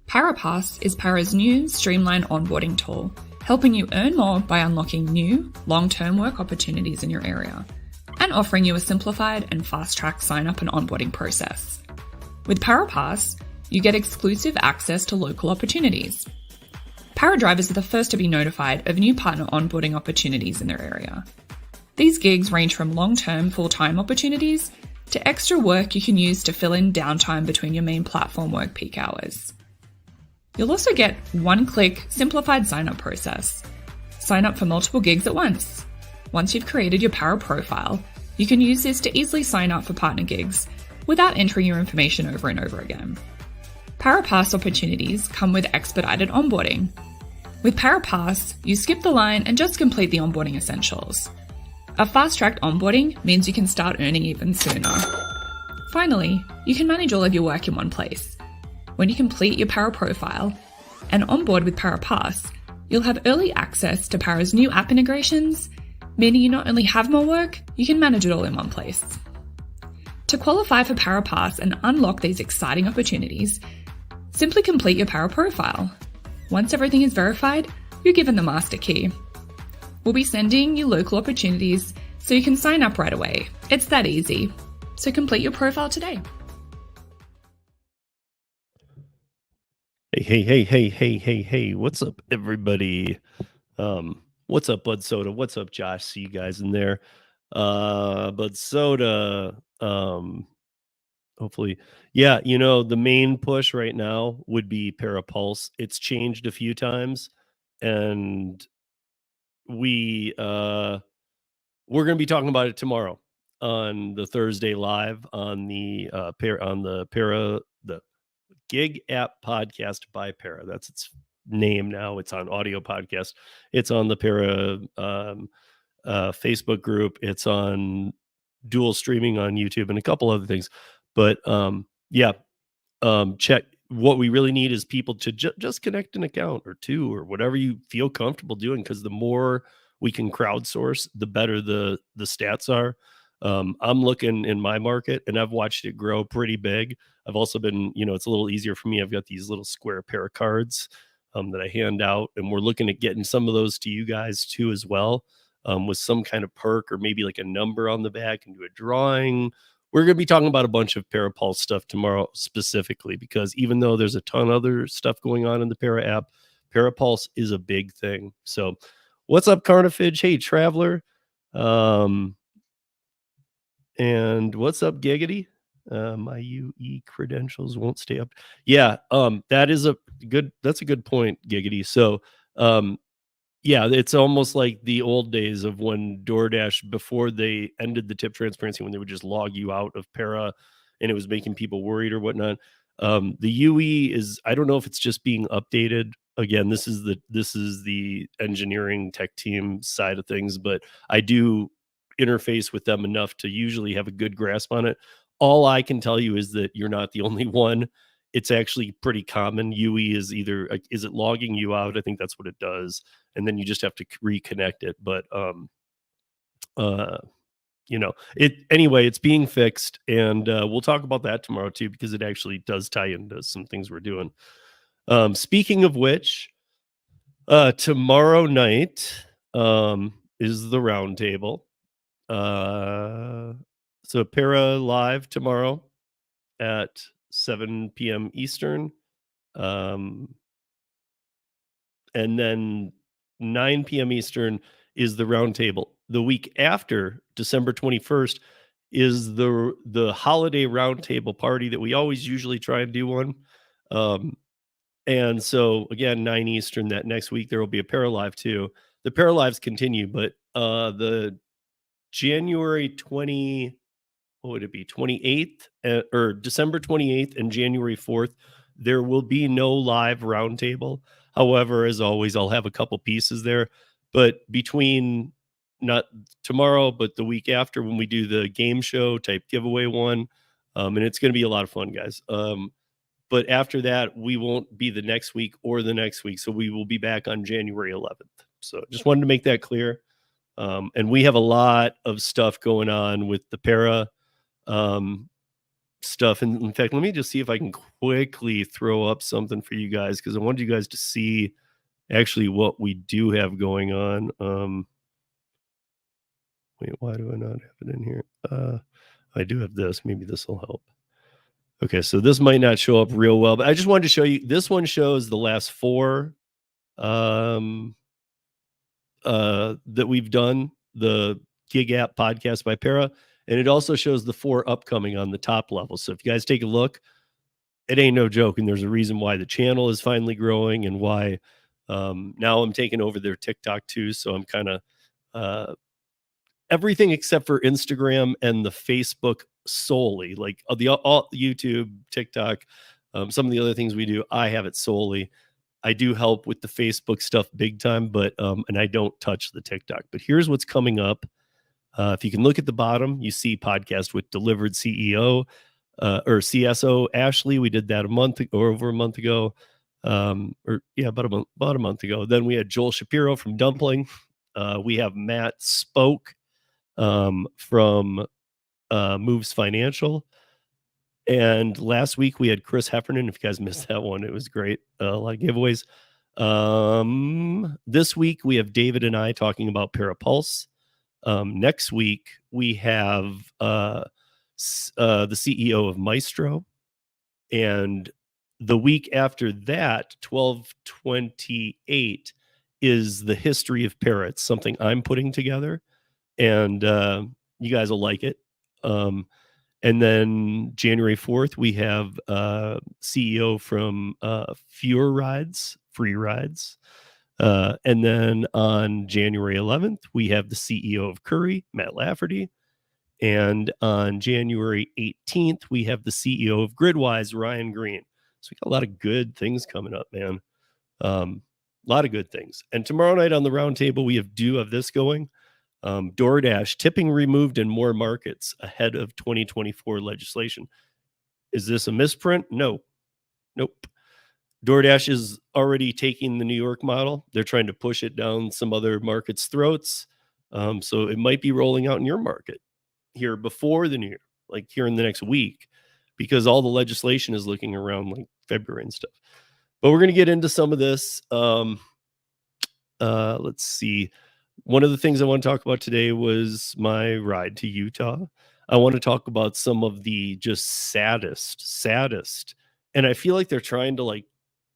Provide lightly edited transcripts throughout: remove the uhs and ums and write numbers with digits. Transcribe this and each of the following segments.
ParaPass is Para's new streamlined onboarding tool, helping you earn more by unlocking new, long-term work opportunities in your area, and offering you a simplified and fast-track sign-up and onboarding process. With ParaPass, you get exclusive access to local opportunities. Para drivers are the first to be notified of new partner onboarding opportunities in their area. These gigs range from long-term full-time opportunities to extra work you can use to fill in downtime between your main platform work peak hours. You'll also get one-click simplified sign-up process. Sign up for multiple gigs at once. Once you've created your Para profile, you can use this to easily sign up for partner gigs without entering your information over and over again. ParaPass opportunities come with expedited onboarding. With ParaPass, you skip the line and just complete the onboarding essentials. A fast-tracked onboarding means you can start earning even sooner. Finally, you can manage all of your work in one place. When you complete your Para profile and onboard with ParaPass, you'll have early access to Para's new app integrations, meaning you not only have more work, you can manage it all in one place. To qualify for ParaPass and unlock these exciting opportunities, simply complete your Para profile. Once everything is verified, you're given the master key. We'll be sending you local opportunities so you can sign up right away. It's that easy. So complete your profile today. Hey. What's up, everybody? What's up, Bud Soda? What's up, Josh? See you guys in there. Bud Soda, hopefully. Yeah, the main push right now would be Parapulse. It's changed a few times, and we're going to be talking about it tomorrow on the Thursday live on the the Gig App Podcast by Para. That's its name now. It's on audio podcast. It's on the Para Facebook group. It's on dual streaming on YouTube and a couple other things. But check. What we really need is people to just connect an account or two or whatever you feel comfortable doing, because the more we can crowdsource, the better the stats are. I'm looking in my market, and I've watched it grow pretty big. I've also been, it's a little easier for me. I've got these little square Para cards that I hand out, and we're looking at getting some of those to you guys too as well, with some kind of perk or maybe like a number on the back and do a drawing. We're going to be talking about a bunch of Parapulse stuff tomorrow specifically, because even though there's a ton of other stuff going on in the Para app, Parapulse is a big thing. So what's up, Carnifage? Hey, Traveler. And what's up, Giggity? My UE credentials won't stay up. Yeah, that's a good point, Giggity. So, yeah, it's almost like the old days of when DoorDash, before they ended the tip transparency, when they would just log you out of Para and it was making people worried or whatnot. The UE is, I don't know if it's just being updated. Again, this is the engineering tech team side of things, but I do interface with them enough to usually have a good grasp on it. All I can tell you is that you're not the only one. It's actually pretty common. UE is either, is it logging you out? I think that's what it does. And then you just have to reconnect it. But, anyway, it's being fixed, and we'll talk about that tomorrow too, because it actually does tie into some things we're doing. Speaking of which, tomorrow night is the roundtable. So Para live tomorrow at 7 p.m. Eastern. And then 9 p.m. Eastern is the roundtable. The week after, December 21st, is the holiday roundtable party that we always usually try and do one. And so again, 9 Eastern that next week, there will be a Para Live too. The Para Lives continue, but the January 28th or December 28th and January 4th, there will be no live roundtable. However, as always, I'll have a couple pieces there. But between not tomorrow, but the week after, when we do the game show type giveaway one, and it's going to be a lot of fun, guys. But after that, we won't be the next week or the next week. So we will be back on January 11th. So just wanted to make that clear. And we have a lot of stuff going on with the Para stuff. And in fact, let me just see if I can quickly throw up something for you guys, because I wanted you guys to see actually what we do have going on. Wait, why do I not have it in here? I do have this. Maybe this will help. Okay, so this might not show up real well, but I just wanted to show you. This one shows the last 4 that we've done, the Gig App podcast by Para, and it also shows the 4 upcoming on the top level. So if you guys take a look, it ain't no joke, and there's a reason why the channel is finally growing, and why now I'm taking over their TikTok too. So I'm kind of everything except for Instagram and the Facebook solely, like all YouTube, TikTok, some of the other things we do, I have it solely. I do help with the Facebook stuff big time, but and I don't touch the TikTok. But here's what's coming up. If you can look at the bottom, you see podcast with Delivered CEO or CSO Ashley. We did that over a month ago. About a month ago. Then we had Joel Shapiro from Dumpling. We have Matt Spoke from Moves Financial. And last week we had Chris Heffernan. If you guys missed that one, it was great. A lot of giveaways. This week we have David and I talking about Parapulse. Next week we have the CEO of Maestro. And the week after that, 12/28, is the history of parrots, something I'm putting together. And you guys will like it. And then January 4th, we have CEO from Fewer Rides, Free Rides. And then on January 11th, we have the CEO of Curri, Matt Lafferty. And on January 18th, we have the CEO of Gridwise, Ryan Green. So we got a lot of good things coming up, man. A lot of good things. And tomorrow night on the roundtable, we do have this going. DoorDash, tipping removed in more markets ahead of 2024 legislation. Is this a misprint? No. Nope. DoorDash is already taking the New York model. They're trying to push it down some other markets' throats. So it might be rolling out in your market here before the new year, like here in the next week, because all the legislation is looking around like February and stuff. But we're going to get into some of this. Let's see. One of the things I want to talk about today was my ride to Utah. I want to talk about some of the just saddest. And I feel like they're trying to like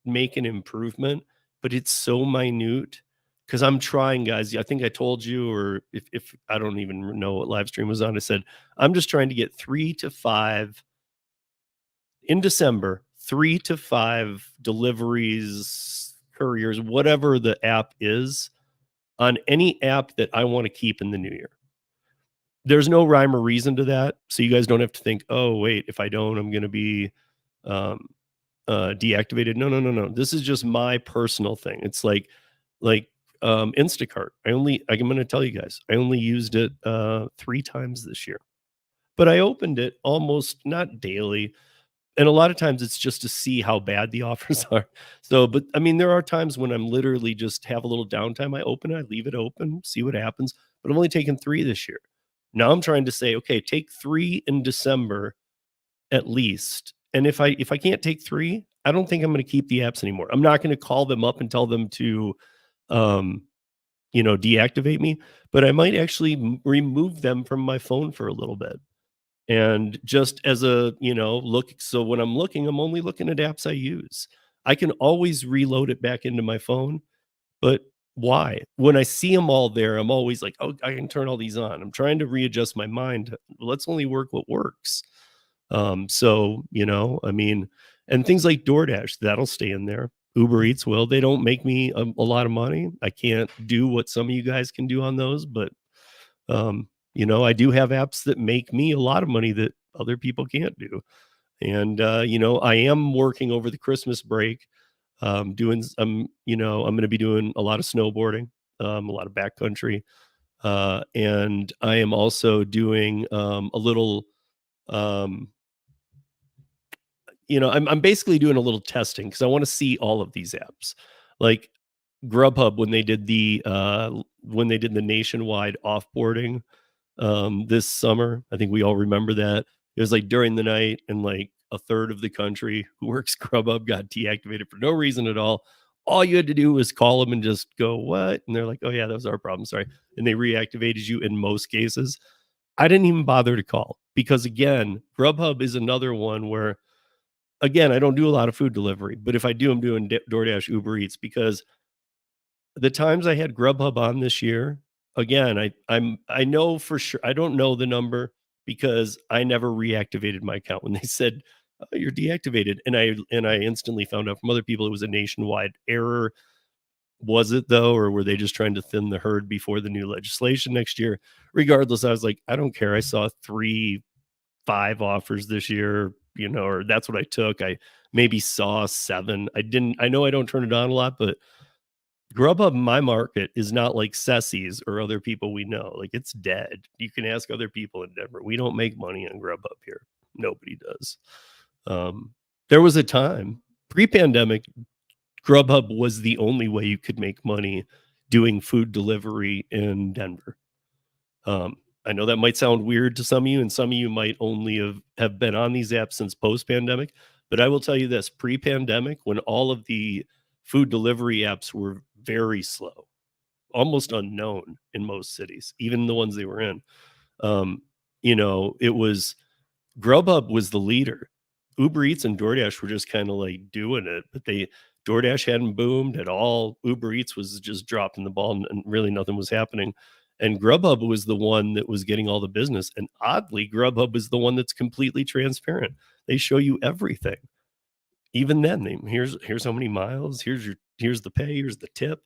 make an improvement, but it's so minute. Because I'm trying, guys. I think I told you, or if I don't even know what live stream was on, I said, I'm just trying to get 3 to 5 in December, 3 to 5 deliveries, couriers, whatever the app is, on any app that I want to keep in the new year. There's no rhyme or reason to that. So you guys don't have to think, oh, wait, if I don't, I'm going to be deactivated. No. This is just my personal thing. It's like Instacart. I'm going to tell you guys, I only used it 3 times this year, but I opened it almost not daily. And a lot of times it's just to see how bad the offers are. So, but I mean, there are times when I'm literally just have a little downtime. I open it, I leave it open, see what happens, but I've only taken 3 this year. Now I'm trying to say, okay, take 3 in December at least. And if I can't take 3, I don't think I'm going to keep the apps anymore. I'm not going to call them up and tell them to, deactivate me, but I might actually remove them from my phone for a little bit. And just as a, look, so when I'm looking, I'm only looking at apps I use. I can always reload it back into my phone, but why? When I see them all there, I'm always like, oh, I can turn all these on. I'm trying to readjust my mind. Let's only work what works. And things like DoorDash, that'll stay in there. Uber Eats will. They don't make me a lot of money. I can't do what some of you guys can do on those, but I do have apps that make me a lot of money that other people can't do. And I am working over the Christmas break. I'm going to be doing a lot of snowboarding, a lot of backcountry, and I am also doing a little. I'm basically doing a little testing because I want to see all of these apps, like Grubhub when they did the nationwide offboarding this summer. I think we all remember that. It was like during the night, and like a third of the country who works Grubhub got deactivated for no reason at all. All you had to do was call them and just go, "What?" And they're like, "Oh yeah, that was our problem. Sorry." And they reactivated you in most cases. I didn't even bother to call because, again, Grubhub is another one where, again, I don't do a lot of food delivery, but if I do, I'm doing DoorDash, Uber Eats, because the times I had Grubhub on this year, again, I know for sure, I don't know the number because I never reactivated my account when they said, "Oh, you're deactivated," and I instantly found out from other people it was a nationwide error. Was it though, or were they just trying to thin the herd before the new legislation next year? Regardless, I was like, I don't care. I saw 3, 5 offers this year, or that's what I took. I maybe saw 7. I know I don't turn it on a lot, but Grubhub, my market, is not like Ceci's or other people we know. Like, it's dead. You can ask other people in Denver. We don't make money on Grubhub here. Nobody does. Um, there was a time pre-pandemic, Grubhub was the only way you could make money doing food delivery in Denver. I know that might sound weird to some of you, and some of you might only have been on these apps since post-pandemic, but I will tell you this: pre-pandemic, when all of the food delivery apps were very slow, almost unknown in most cities, even the ones they were in, um, it was Grubhub was the leader. Uber Eats and DoorDash were just kind of like doing it, but DoorDash hadn't boomed at all. Uber Eats was just dropping the ball, and really nothing was happening. And Grubhub was the one that was getting all the business. And oddly, Grubhub is the one that's completely transparent. They show you everything. Even then, here's how many miles, here's the pay, here's the tip.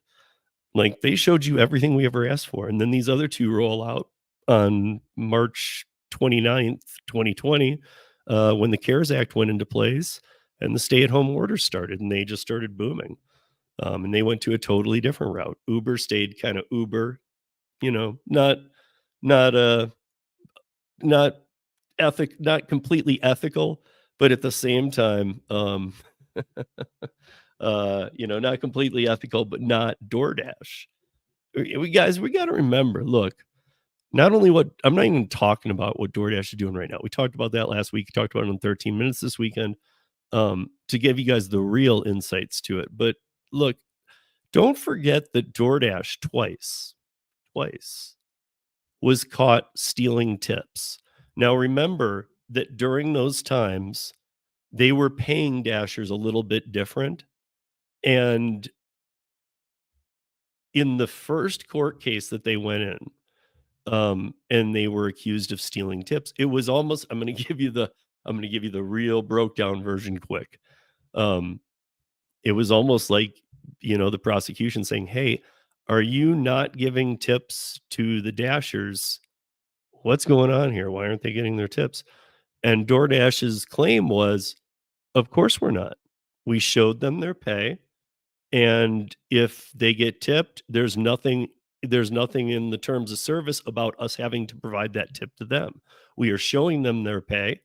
Like, they showed you everything we ever asked for. And then these other two roll out on March 29th, 2020, when the CARES Act went into place and the stay-at-home orders started, and they just started booming. And they went to a totally different route. Uber stayed kind of Uber, not not not not completely ethical, but at the same time, not completely ethical, but not DoorDash. We got to remember, look, not only what I'm not even talking about what DoorDash is doing right now. We talked about that last week. Talked about it in 13 minutes this weekend, to give you guys the real insights to it. But look, don't forget that DoorDash twice was caught stealing tips. Now, remember that during those times, they were paying Dashers a little bit different. And in the first court case that they went in, and they were accused of stealing tips, it was almost, I'm going to give you the real broke down version quick. It was almost like, the prosecution saying, "Hey, are you not giving tips to the Dashers? What's going on here? Why aren't they getting their tips?" And DoorDash's claim was, "Of course we're not. We showed them their pay, and if they get tipped, there's nothing in the terms of service about us having to provide that tip to them. We are showing them their pay."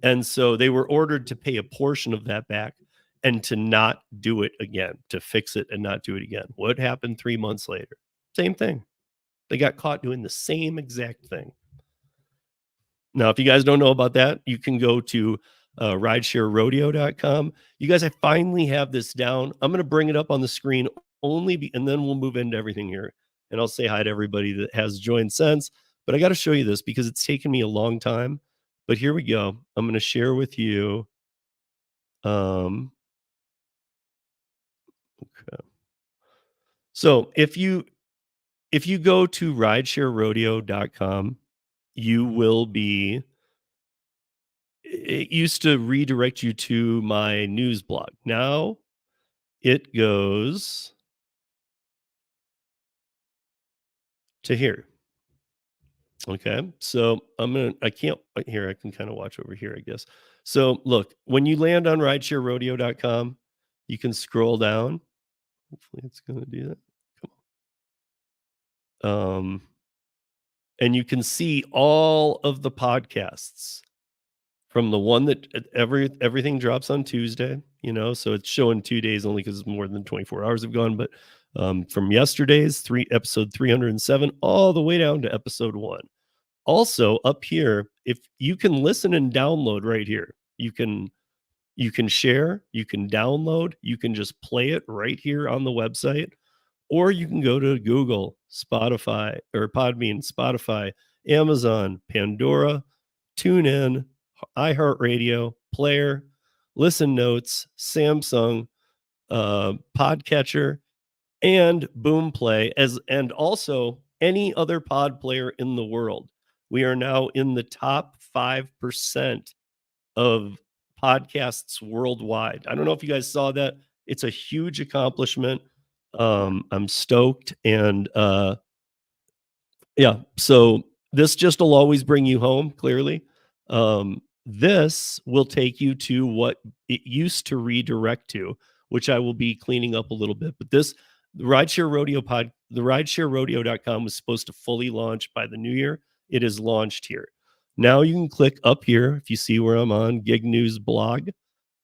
And so they were ordered to pay a portion of that back and to not do it again, to fix it and not do it again. What happened 3 months later? Same thing. They got caught doing the same exact thing. Now, if you guys don't know about that, you can go to ridesharerodeo.com. You guys, I finally have this down. I'm going to bring it up on the screen and then we'll move into everything here. And I'll say hi to everybody that has joined since. But I got to show you this because it's taken me a long time. But here we go. I'm going to share with you. Okay. So if you go to ridesharerodeo.com, you will be, it used to redirect you to my news blog. Now it goes to here. Okay. So I can kind of watch over here, I guess. So look, when you land on ridesharerodeo.com, you can scroll down. Hopefully it's going to do that. Come on. And you can see all of the podcasts from the one that everything drops on Tuesday, so it's showing 2 days only because more than 24 hours have gone. But from yesterday's episode 307 all the way down to episode 1. Also up here, if you can listen and download right here, you can share, you can download, you can just play it right here on the website, or you can go to Google, Spotify, or Podbean, Spotify, Amazon, Pandora, TuneIn, iHeartRadio, Player, Listen Notes, Samsung, Podcatcher, and Boomplay, and also any other pod player in the world. We are now in the top 5% of podcasts worldwide. I don't know if you guys saw that. It's a huge accomplishment. I'm stoked, and yeah, so this just will always bring you home, clearly. This will take you to what it used to redirect to, which I will be cleaning up a little bit. But this the ridesharerodeo.com was supposed to fully launch by the new year. It is launched here. Now you can click up here if you see where I'm on Gig News blog. If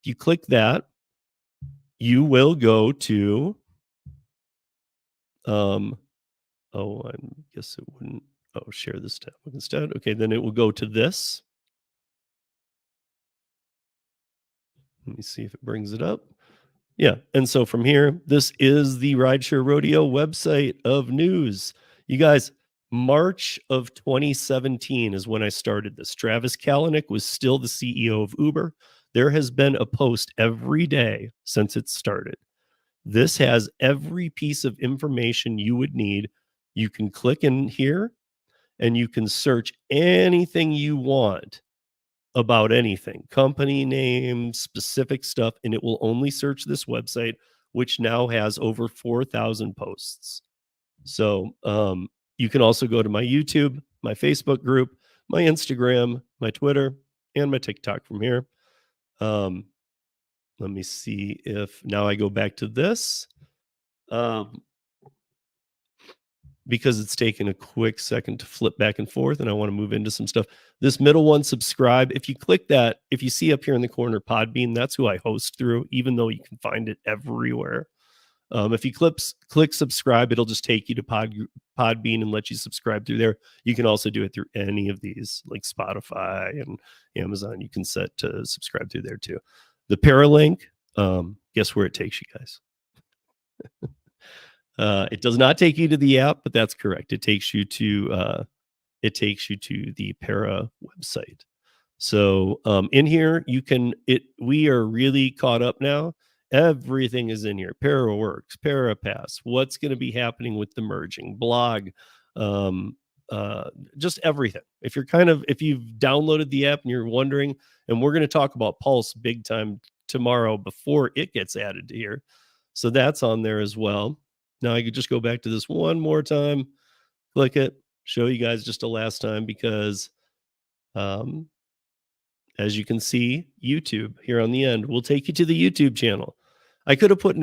you click that, you will go to I guess it wouldn't. Oh, share this tab instead. Okay, then it will go to this. Let me see if it brings it up. Yeah, and so from here, this is the Rideshare Rodeo website of news. You guys, March of 2017 is when I started this. Travis Kalanick was still the CEO of Uber. There has been a post every day since it started. This has every piece of information you would need. You can click in here and you can search anything you want about anything, company name, specific stuff, and it will only search this website, which now has over 4,000 posts. So you can also go to my YouTube, my Facebook group, my Instagram, my Twitter, and my TikTok from here. Let me see if now I go back to this. Because it's taken a quick second to flip back and forth and I want to move into some stuff. This middle one, subscribe. If you click that, if you see up here in the corner Podbean, that's who I host through, even though you can find it everywhere. If you click subscribe, it'll just take you to Podbean and let you subscribe through there. You can also do it through any of these, like Spotify and Amazon. You can set to subscribe through there too. The Paralink, guess where it takes you guys? It does not take you to the app, but that's correct. It takes you to the Para website. So in here, we are really caught up now. Everything is in here. ParaWorks, ParaPass, what's going to be happening with the merging, blog, just everything. If you've downloaded the app and you're wondering, and we're going to talk about Pulse big time tomorrow before it gets added to here. So that's on there as well. Now I could just go back to this one more time, click it, show you guys just a last time because as you can see, YouTube here on the end will take you to the YouTube channel. I could have put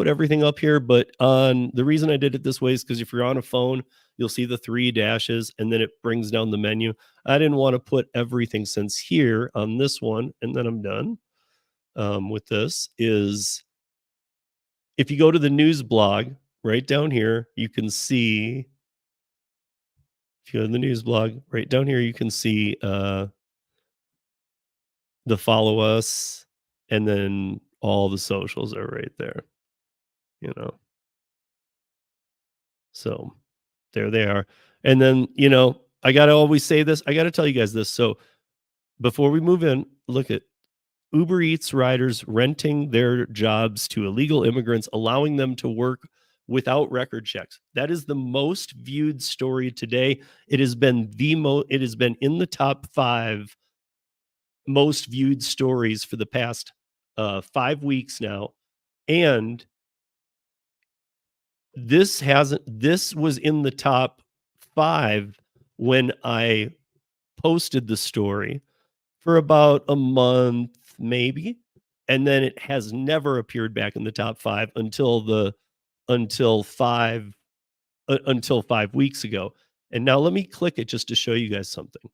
everything up here, but the reason I did it this way is because if you're on a phone, you'll see the 3 dashes and then it brings down the menu. I didn't want to put everything since here on this one, and then I'm done with this is if you go to the news blog right down here, you can see, if you go to the news blog right down here, you can see the follow us, and then all the socials are right there, So there they are. And then, I got to always say this. I got to tell you guys this. So before we move in, look at Uber Eats riders renting their jobs to illegal immigrants, allowing them to work without record checks. That is the most viewed story today. It has been in the top 5 most viewed stories for the past 5 weeks now. And this was in the top 5 when I posted the story for about a month, maybe. And then it has never appeared back in the top 5 until 5 weeks ago. And now let me click it just to show you guys something.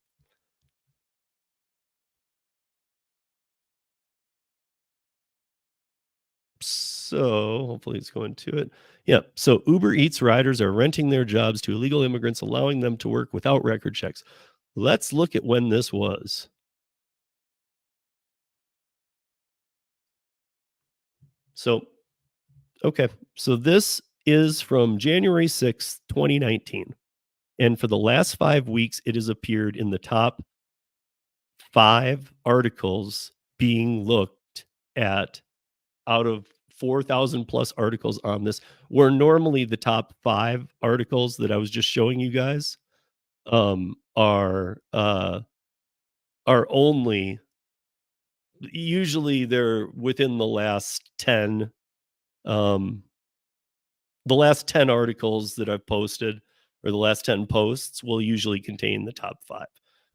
So hopefully it's going to it. Yeah. So Uber Eats riders are renting their jobs to illegal immigrants, allowing them to work without record checks. Let's look at when this was. So, okay. So this is from January 6th, 2019. And for the last 5 weeks, it has appeared in the top 5 articles being looked at out of 4,000 plus articles on this, where normally the top 5 articles that I was just showing you guys um, are uh, are only usually they're within um, the last 10 articles that I've posted or the last 10 posts will usually contain the top 5.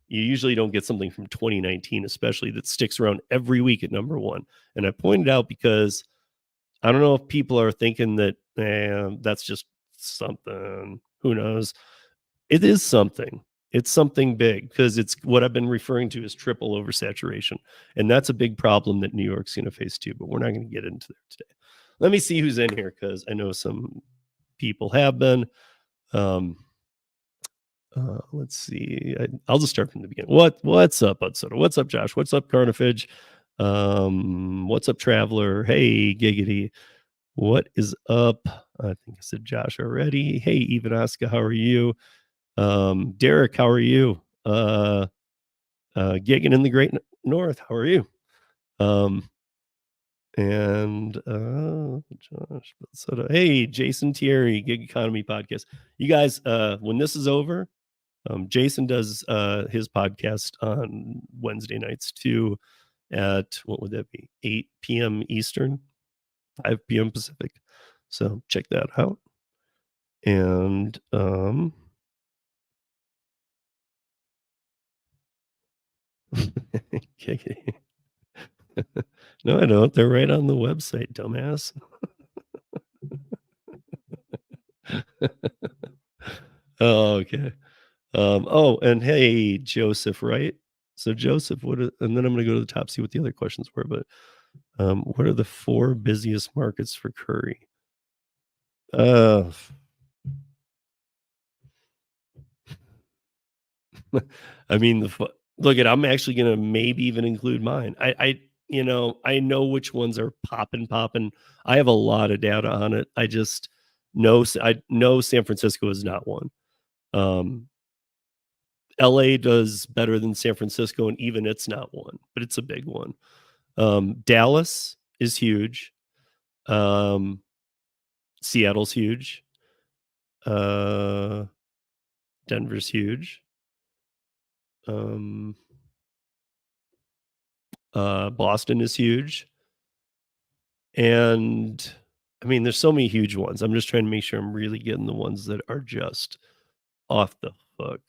You usually don't get something from 2019, especially that sticks around every week at number 1. And I pointed out because I don't know if people are thinking that that's just something. Who knows? It is something. It's something big because it's what I've been referring to as triple oversaturation. And that's a big problem that New York's going to face too, but we're not going to get into that today. Let me see who's in here because I know some people have been. Um, let's see. I'll just start from the beginning. What's up, Bud Soda? What's up, Josh? What's up, Carnifage? What's up, Traveler? Hey, Giggity. What is up? I think I said Josh already. Hey, Ivanaska, how are you? Derek, how are you? Gigging in the Great North, how are you? And Josh, hey, Jason Thierry, Gig Economy Podcast. You guys, when this is over, Jason does his podcast on Wednesday nights too at what would that be? 8 p.m. Eastern, 5 p.m. Pacific. So check that out. And no, I don't. They're right on the website, dumbass. Oh, okay. Oh, and hey, Joseph, right? So Joseph, and then I'm gonna go to the top, see what the other questions were, but what are the 4 busiest markets for Curri? Uh I mean, look at. I'm actually gonna maybe even include mine. I know which ones are popping. I have a lot of data on it. I just know I know San Francisco is not one. Um, LA does better than San Francisco, and even it's not one, but it's a big one. Dallas is huge. Um, Seattle's huge. Uh, Denver's huge. Um, Boston is huge. And I mean, there's so many huge ones. I'm just trying to make sure I'm really getting the ones that are just off the hook.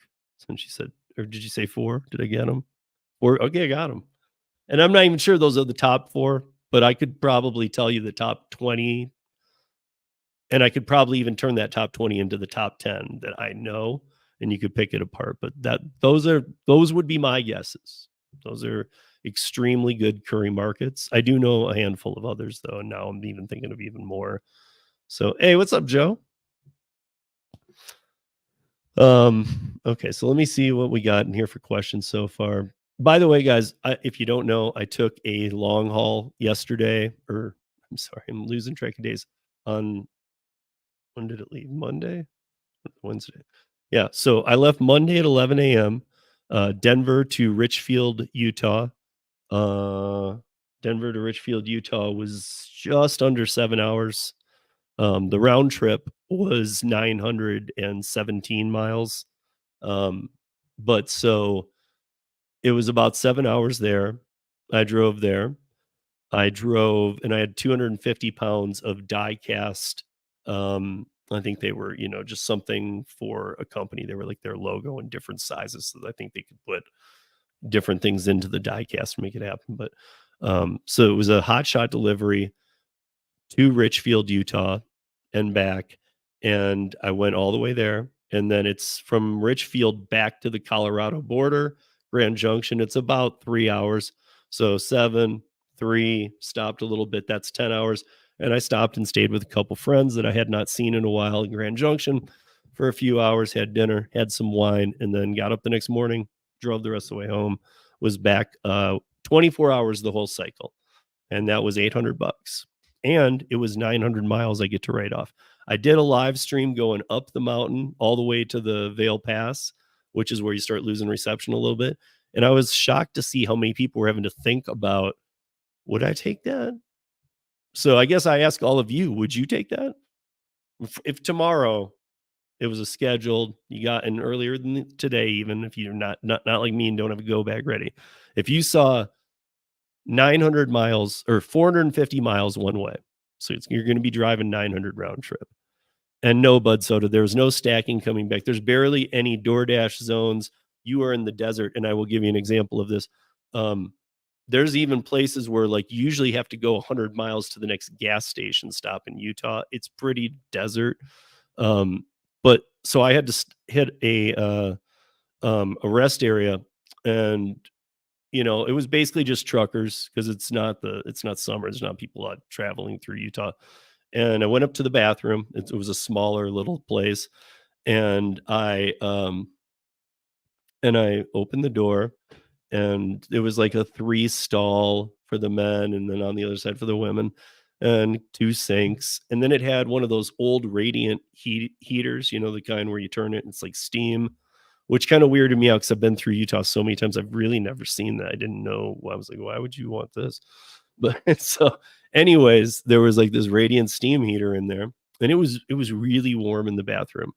Since you said, or did you say 4? Did I get them? Or okay, I got them. And I'm not even sure those are the top 4, but I could probably tell you the top 20. And I could probably even turn that top 20 into the top 10 that I know, and you could pick it apart. But those would be my guesses. Those are extremely good Curri markets. I do know a handful of others though, and now I'm even thinking of even more. So, hey, what's up, Joe? Okay, so let me see what we got in here for questions so far. By the way, guys, if you don't know, I took a long haul yesterday, or I'm sorry, I'm losing track of days. On when did it leave? Monday? Wednesday. Yeah, so I left Monday at 11 a.m. Denver to Richfield, Utah. Denver to Richfield, Utah was just under 7 hours. The round trip was 917 miles. But so it was about 7 hours there. I drove there. I drove and I had 250 pounds of die cast. I think they were, just something for a company. They were like their logo in different sizes. So I think they could put different things into the die cast to make it happen. But so it was a hot shot delivery to Richfield, Utah and back. And I went all the way there. And then it's from Richfield back to the Colorado border, Grand Junction. It's about 3 hours. So 7, 3, stopped a little bit. That's 10 hours. And I stopped and stayed with a couple friends that I had not seen in a while in Grand Junction for a few hours, had dinner, had some wine, and then got up the next morning, drove the rest of the way home, was back 24 hours the whole cycle. And that was $800. And it was 900 miles I get to write off. I did a live stream going up the mountain all the way to the Vale Pass, which is where you start losing reception a little bit. And I was shocked to see how many people were having to think about, would I take that? So I guess I ask all of you, would you take that? If tomorrow it was a scheduled, you got in earlier than today, even if you're not like me and don't have a go bag ready. If you saw 900 miles or 450 miles one way, so you're going to be driving 900 round trip, and no bud soda, there's no stacking coming back. There's barely any DoorDash zones. You are in the desert, and I will give you an example of this. There's even places where like you usually have to go 100 miles to the next gas station stop in Utah. It's pretty desert. But so I had to hit a rest area, and it was basically just truckers because it's not summer. There's not people out traveling through Utah. And I went up to the bathroom. It was a smaller little place, and I opened the door, and it was like a 3-stall for the men, and then on the other side for the women, and 2 sinks. And then it had one of those old radiant heaters, the kind where you turn it and it's like steam, which kind of weirded me out because I've been through Utah so many times. I've really never seen that. I didn't know. I was like, why would you want this? But so anyways, there was like this radiant steam heater in there, and it was really warm in the bathroom.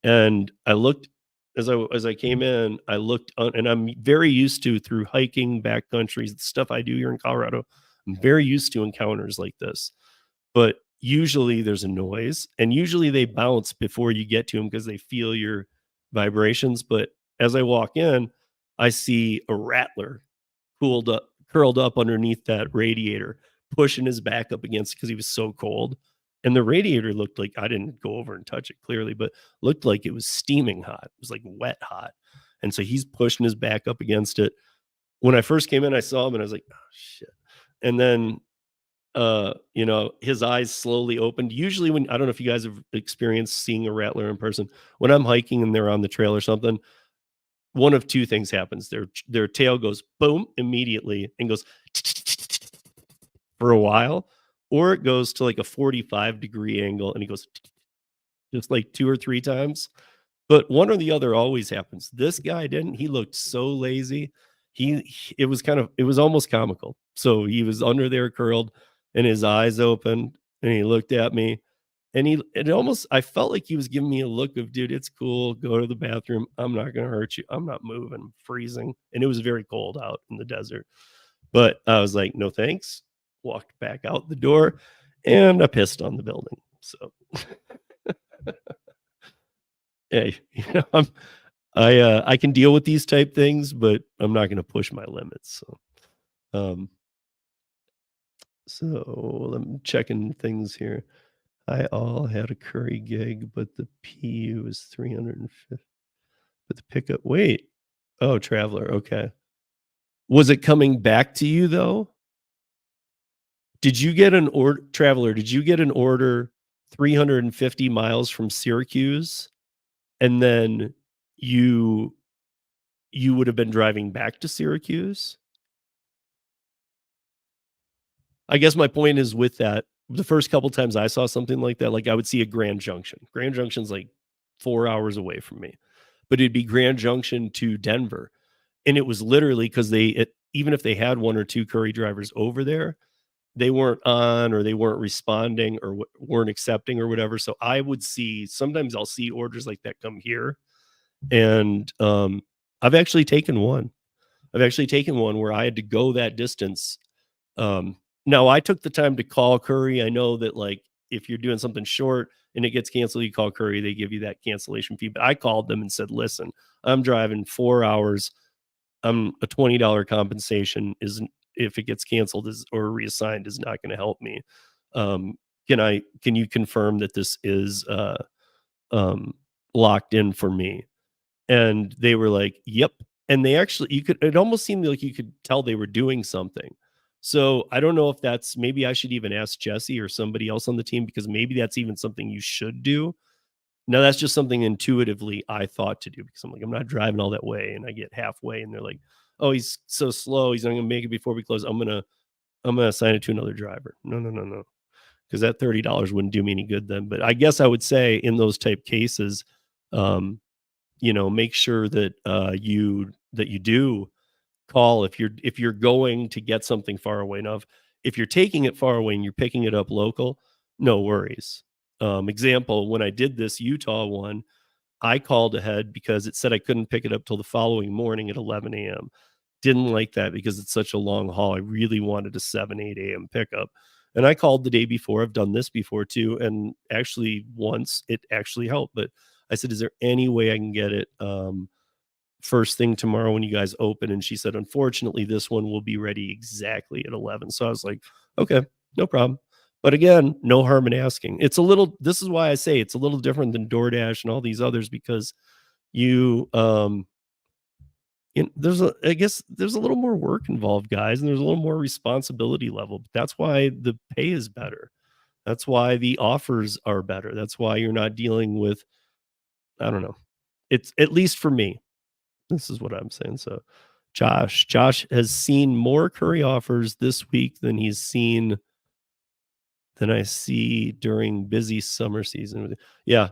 And I looked as I came in, I looked and I'm very used to, through hiking backcountry, the stuff I do here in Colorado, I'm very used to encounters like this. But usually there's a noise, and usually they bounce before you get to them because they feel your vibrations. But as I walk in, I see a rattler curled up underneath that radiator, pushing his back up against it because he was so cold. And the radiator looked like, I didn't go over and touch it clearly, but looked like it was steaming hot. It was like wet hot. And so he's pushing his back up against it. When I first came in, I saw him and I was like, oh shit. And then his eyes slowly opened. Usually when, I don't know if you guys have experienced seeing a rattler in person, when I'm hiking and they're on the trail or something, one of 2 things happens. Their tail goes boom immediately and goes for a while, or it goes to like a 45-degree angle and he goes just like 2 or 3 times. But one or the other always happens. This guy didn't. He looked so lazy. It was almost comical. So he was under there curled and his eyes opened, and he looked at me, and I felt like he was giving me a look of, dude, it's cool. Go to the bathroom. I'm not going to hurt you. I'm not moving. I'm freezing. And it was very cold out in the desert. But I was like, no, thanks. Walked back out the door, and I pissed on the building. So hey, I can deal with these type things, but I'm not going to push my limits. So I'm checking things here. I all had a Curri gig, but the PU was 350. But the pickup, wait. Oh, Traveler. Okay. Was it coming back to you though? Did you get an order, Traveler? Did you get an order 350 miles from Syracuse, and then you would have been driving back to Syracuse? I guess my point is, with that, the first couple times I saw something like that, like I would see a Grand Junction. Grand Junction's like 4 hours away from me, but it'd be Grand Junction to Denver. And it was literally because even if they had 1 or 2 Curri drivers over there, they weren't on, or they weren't responding, or weren't accepting or whatever. So I would sometimes I'll see orders like that come here. And I've actually taken one where I had to go that distance. Now I took the time to call Curri. I know that, like, if you're doing something short and it gets canceled, you call Curri, they give you that cancellation fee. But I called them and said, listen, I'm driving 4 hours. A $20 compensation isn't, if it gets canceled or reassigned, is not going to help me. Can you confirm that this is locked in for me? And they were like, yep. And they actually, it almost seemed like you could tell they were doing something. So I don't know if that's, maybe I should even ask Jesse or somebody else on the team, because maybe that's even something you should do. Now, that's just something intuitively I thought to do, because I'm like, I'm not driving all that way, and I get halfway and they're like, oh, he's so slow, he's not gonna make it before we close. I'm gonna assign it to another driver. No, no, no, no. Because that $30 wouldn't do me any good then. But I guess I would say in those type cases, um, make sure that you do call if you're going to get something far away. Now, if you're taking it far away and you're picking it up local, no worries. Example, when I did this Utah one, I called ahead because it said I couldn't pick it up till the following morning at 11 a.m. Didn't like that because it's such a long haul. I really wanted a 7, 8 a.m. pickup. And I called the day before. I've done this before too. And actually, once it actually helped. But I said, is there any way I can get it first thing tomorrow when you guys open? And she said, unfortunately, this one will be ready exactly at 11. So I was like, okay, no problem. But again, no harm in asking. This is why I say it's a little different than DoorDash and all these others, because you, I guess there's a little more work involved, guys, and there's a little more responsibility level. But that's why the pay is better. That's why the offers are better. That's why you're not dealing with, I don't know. It's, at least for me, this is what I'm saying. So Josh has seen more Curri offers this week than I see during busy summer season. Yeah.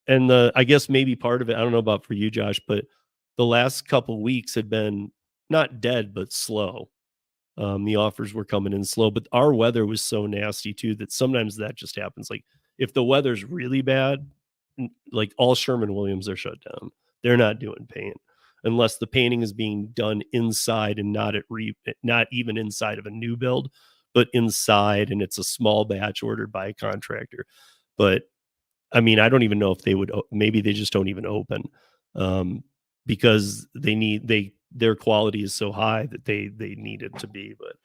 And I guess maybe part of it, I don't know about for you, Josh, but the last couple weeks had been not dead, but slow. The offers were coming in slow, but our weather was so nasty too that sometimes that just happens. Like if the weather's really bad, like all Sherman-Williams are shut down. They're not doing paint unless the painting is being done inside and not even inside of a new build, but inside, and it's a small batch ordered by a contractor. But I mean, I don't even know if they would. Maybe they just don't even open, because their quality is so high that they need it to be. But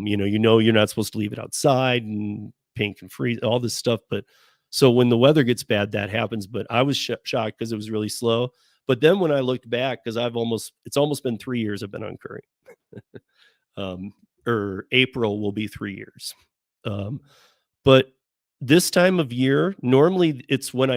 you're not supposed to leave it outside, and paint can freeze, all this stuff. But so when the weather gets bad, that happens. But I was shocked because it was really slow. But then when I looked back, because it's almost been 3 years I've been on Curri. Or April will be 3 years. But this time of year, normally it's when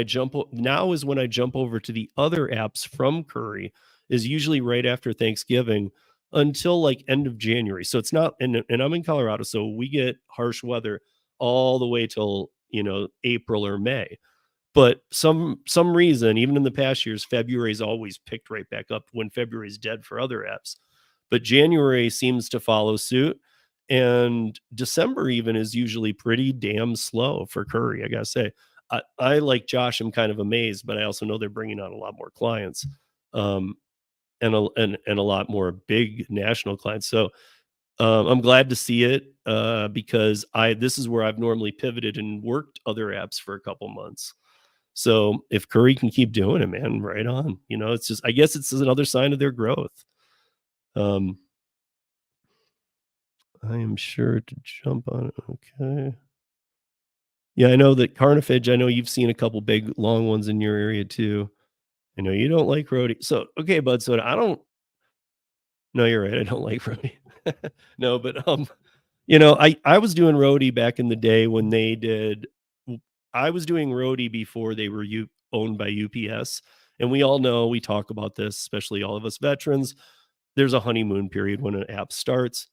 now is when I jump over to the other apps from Curri, is usually right after Thanksgiving until like end of January. So it's not, and I'm in Colorado, so we get harsh weather all the way till, April or May. But some reason, even in the past years, February's always picked right back up when February's dead for other apps. But January seems to follow suit. And December even is usually pretty damn slow for Curri, I gotta say. I like Josh, I'm kind of amazed, but I also know they're bringing on a lot more clients, and a lot more big national clients. So I'm glad to see it, because this is where I've normally pivoted and worked other apps for a couple months. So if Curri can keep doing it, man, right on. It's just, I guess it's another sign of their growth. I am sure to jump on it. Okay. Yeah, I know that Carnifage, I know you've seen a couple big long ones in your area too. I know you don't like Roadie. So, okay, bud. So I don't, no, you're right. I don't like Roadie. No, but, I was doing Roadie back in the day when I was doing Roadie before they were owned by UPS. And we all know, we talk about this, especially all of us veterans. There's a honeymoon period when an app starts.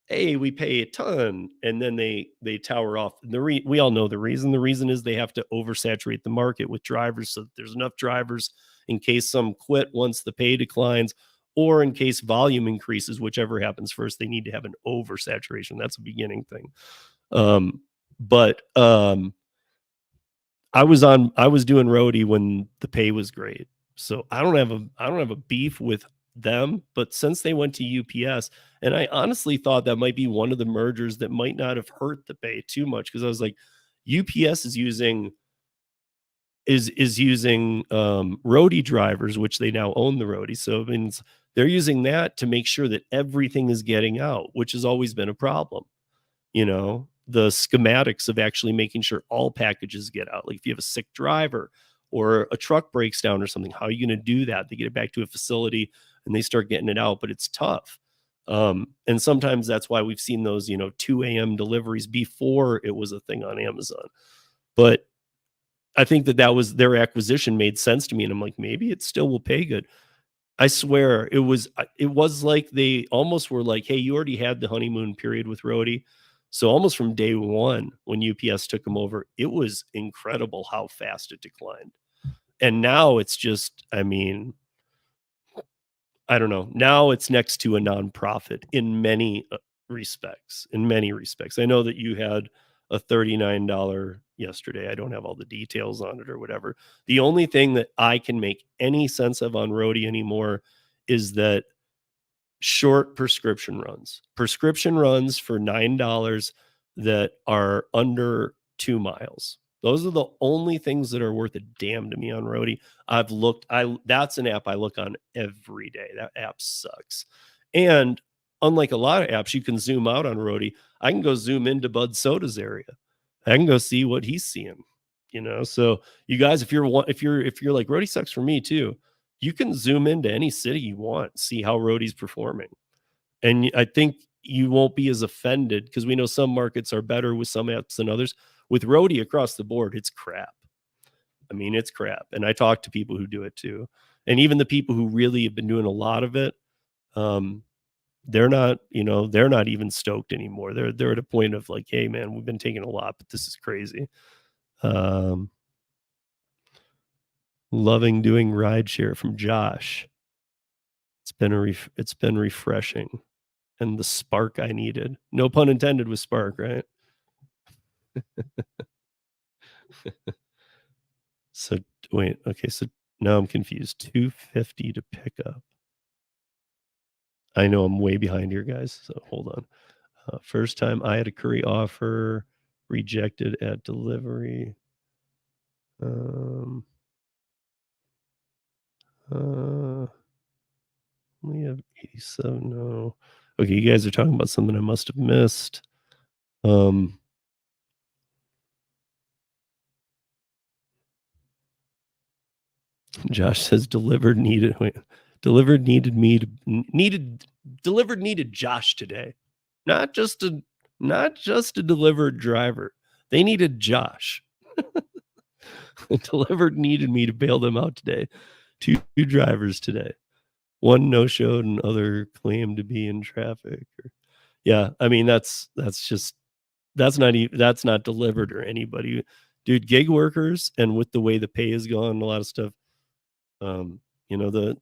Hey, we pay a ton, and then they tower off. We all know the reason. The reason is they have to oversaturate the market with drivers, so that there's enough drivers in case some quit once the pay declines, or in case volume increases, whichever happens first. They need to have an oversaturation. That's a beginning thing. But I was doing Roadie when the pay was great, so I don't have a beef with them. But since they went to UPS, and I honestly thought that might be one of the mergers that might not have hurt the pay too much, because I was like, UPS is using Roadie drivers, which they now own the Roadie, so it means they're using that to make sure that everything is getting out, which has always been a problem. The schematics of actually making sure all packages get out. Like if you have a sick driver or a truck breaks down or something, how are you going to do that? They get it back to a facility and they start getting it out, but it's tough. And sometimes that's why we've seen those, 2 a.m. deliveries before it was a thing on Amazon. But I think that was their acquisition made sense to me. And I'm like, maybe it still will pay good. I swear it was like they almost were like, hey, you already had the honeymoon period with Roadie. So almost from day one, when UPS took them over, it was incredible how fast it declined. And now it's just, I mean, I don't know. Now it's next to a nonprofit in many respects. In many respects, I know that you had a $39 yesterday. I don't have all the details on it or whatever. The only thing that I can make any sense of on Roadie anymore is that short prescription runs for $9 that are under 2 miles. Those are the only things that are worth a damn to me on Roadie. I've looked, that's an app I look on every day. That app sucks. And unlike a lot of apps, you can zoom out on Roadie. I can go zoom into Bud Soda's area. I can go see what he's seeing. So you guys, if you're like Roadie sucks for me too, you can zoom into any city you want, see how Roadie's performing. And I think you won't be as offended because we know some markets are better with some apps than others. With Roadie across the board, it's crap. I mean, it's crap. And I talk to people who do it too. And even the people who really have been doing a lot of it, they're not even stoked anymore. They're at a point of like, hey man, we've been taking a lot, but this is crazy. Loving doing rideshare from Josh. It's been refreshing and the spark I needed. No pun intended with spark, right? So wait, okay, so now I'm confused. $250 to pick up. I know I'm way behind here, guys. So hold on. First time I had a Curri offer rejected at delivery. We have 87. No. Okay, you guys are talking about something I must have missed. Josh says delivered needed Josh today. Not just a delivered driver. They needed Josh. Delivered needed me to bail them out today. Two drivers today. One no-showed and other claimed to be in traffic. Yeah, I mean that's not delivered or anybody. Dude, gig workers, and with the way the pay has gone, a lot of stuff, the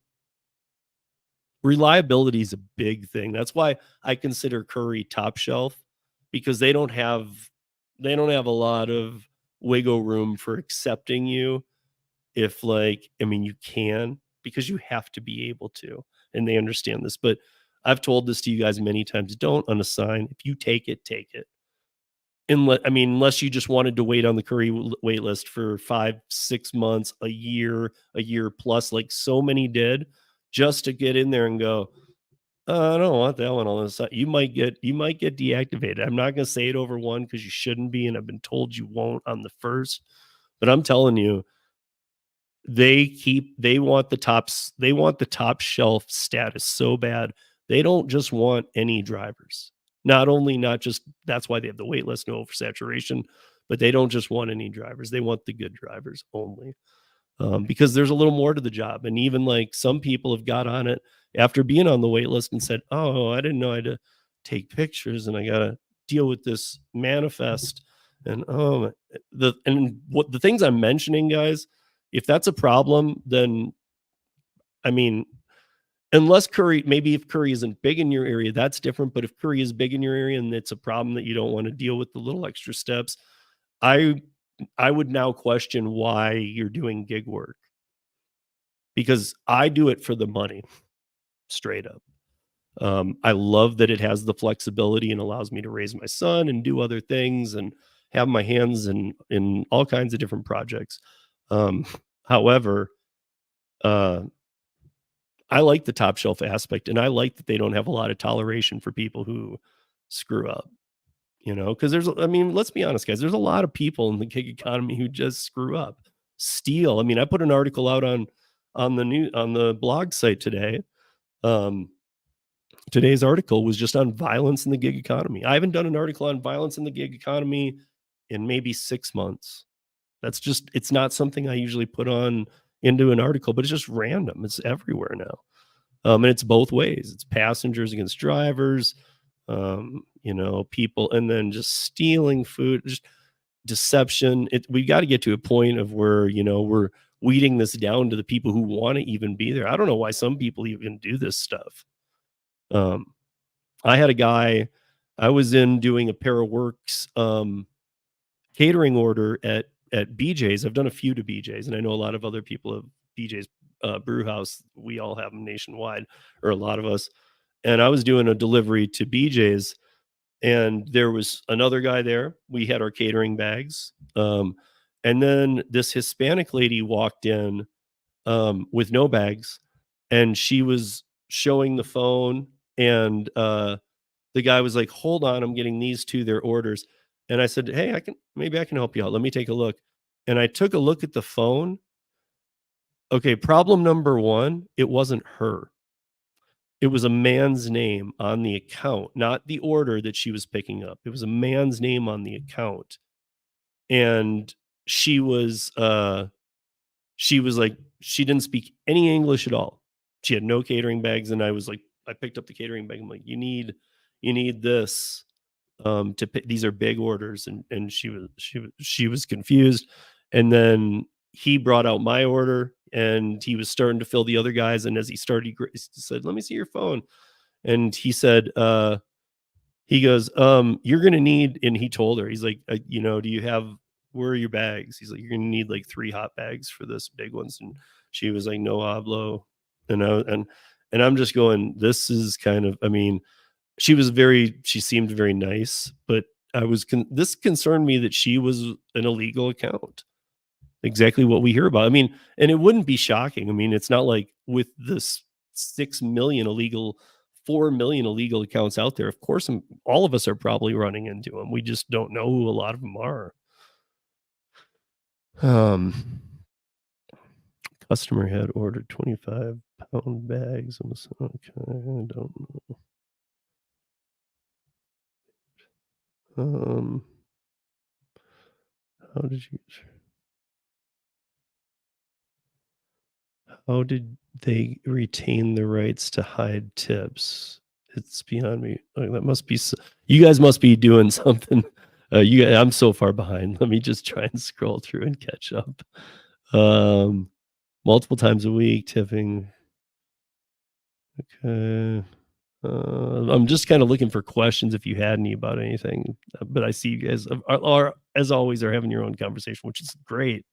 reliability is a big thing. That's why I consider Curri top shelf, because they don't have a lot of wiggle room for accepting you if you can, because you have to be able to, and they understand this. But I've told this to you guys many times, don't unassign. If you take it, take it. Unless you just wanted to wait on the Curri wait list for 5-6 months, a year plus, like so many did, just to get in there and go, I don't want that one on the side. You might get deactivated. I'm not going to say it over one because you shouldn't be, and I've been told you won't on the first. But I'm telling you, they want the top shelf status so bad. They don't just want any drivers. Not just that's why they have the wait list, no oversaturation, but they don't just want any drivers. They want the good drivers only. Because there's a little more to the job. And even like some people have got on it after being on the wait list and said, oh, I didn't know I had to take pictures and I got to deal with this manifest. And what the things I'm mentioning, guys, if that's a problem, then unless if Curri isn't big in your area, that's different. But if Curri is big in your area and it's a problem that you don't want to deal with the little extra steps, I would now question why you're doing gig work, because I do it for the money, straight up. I love that it has the flexibility and allows me to raise my son and do other things and have my hands in all kinds of different projects. However, I like the top shelf aspect, and I like that they don't have a lot of toleration for people who screw up. Because let's be honest, guys, there's a lot of people in the gig economy who just screw up, steal. I put an article out on the blog site today, Today's article was just on violence in the gig economy. I haven't done an article on violence in the gig economy in maybe 6 months. That's just, it's not something I usually put on into an article, but it's just random. It's everywhere now. And it's both ways. It's passengers against drivers, people, and then just stealing food, just deception. We got to get to a point of where, we're weeding this down to the people who want to even be there. I don't know why some people even do this stuff. I had a guy, I was in doing a Paraworks catering order at BJ's. I've done a few to BJ's, and I know a lot of other people have BJ's brew house. We all have them nationwide, or a lot of us. And I was doing a delivery to BJ's, and there was another guy there. We had our catering bags. And then this Hispanic lady walked in with no bags, and she was showing the phone, and the guy was like, "Hold on, I'm getting these two their orders." And I said, "Hey, maybe I can help you out. Let me take a look." And I took a look at the phone. Okay, problem number 1, it wasn't her. It was a man's name on the account, not the order that she was picking up. It was a man's name on the account. And she was like, she didn't speak any English at all. She had no catering bags, and I was like, I picked up the catering bag. I'm like, you need this to pay. These are big orders. And she was confused. And then he brought out my order, and he was starting to fill the other guys. And as he started, he said, "Let me see your phone." And he said, he goes, "You're going to need," and he told her, he's like, "Do you have, where are your bags?" He's like, "You're going to need like 3 hot bags for this big ones." And she was like, "No hablo." And I'm just going, this is kind of, I mean, she seemed very nice, but this concerned me that she was an illegal account. Exactly what we hear about. I mean, and it wouldn't be shocking. I mean, it's not like with this 6 million illegal, 4 million illegal accounts out there. Of course, all of us are probably running into them. We just don't know who a lot of them are. Customer had ordered 25-pound bags. Okay, I don't know. How did they retain the rights to hide tips? It's beyond me. That must be, you guys must be doing something. I'm so far behind. Let me just try and scroll through and catch up. Multiple times a week, tipping. Okay. I'm just kind of looking for questions if you had any about anything, but I see you guys are as always are having your own conversation, which is great.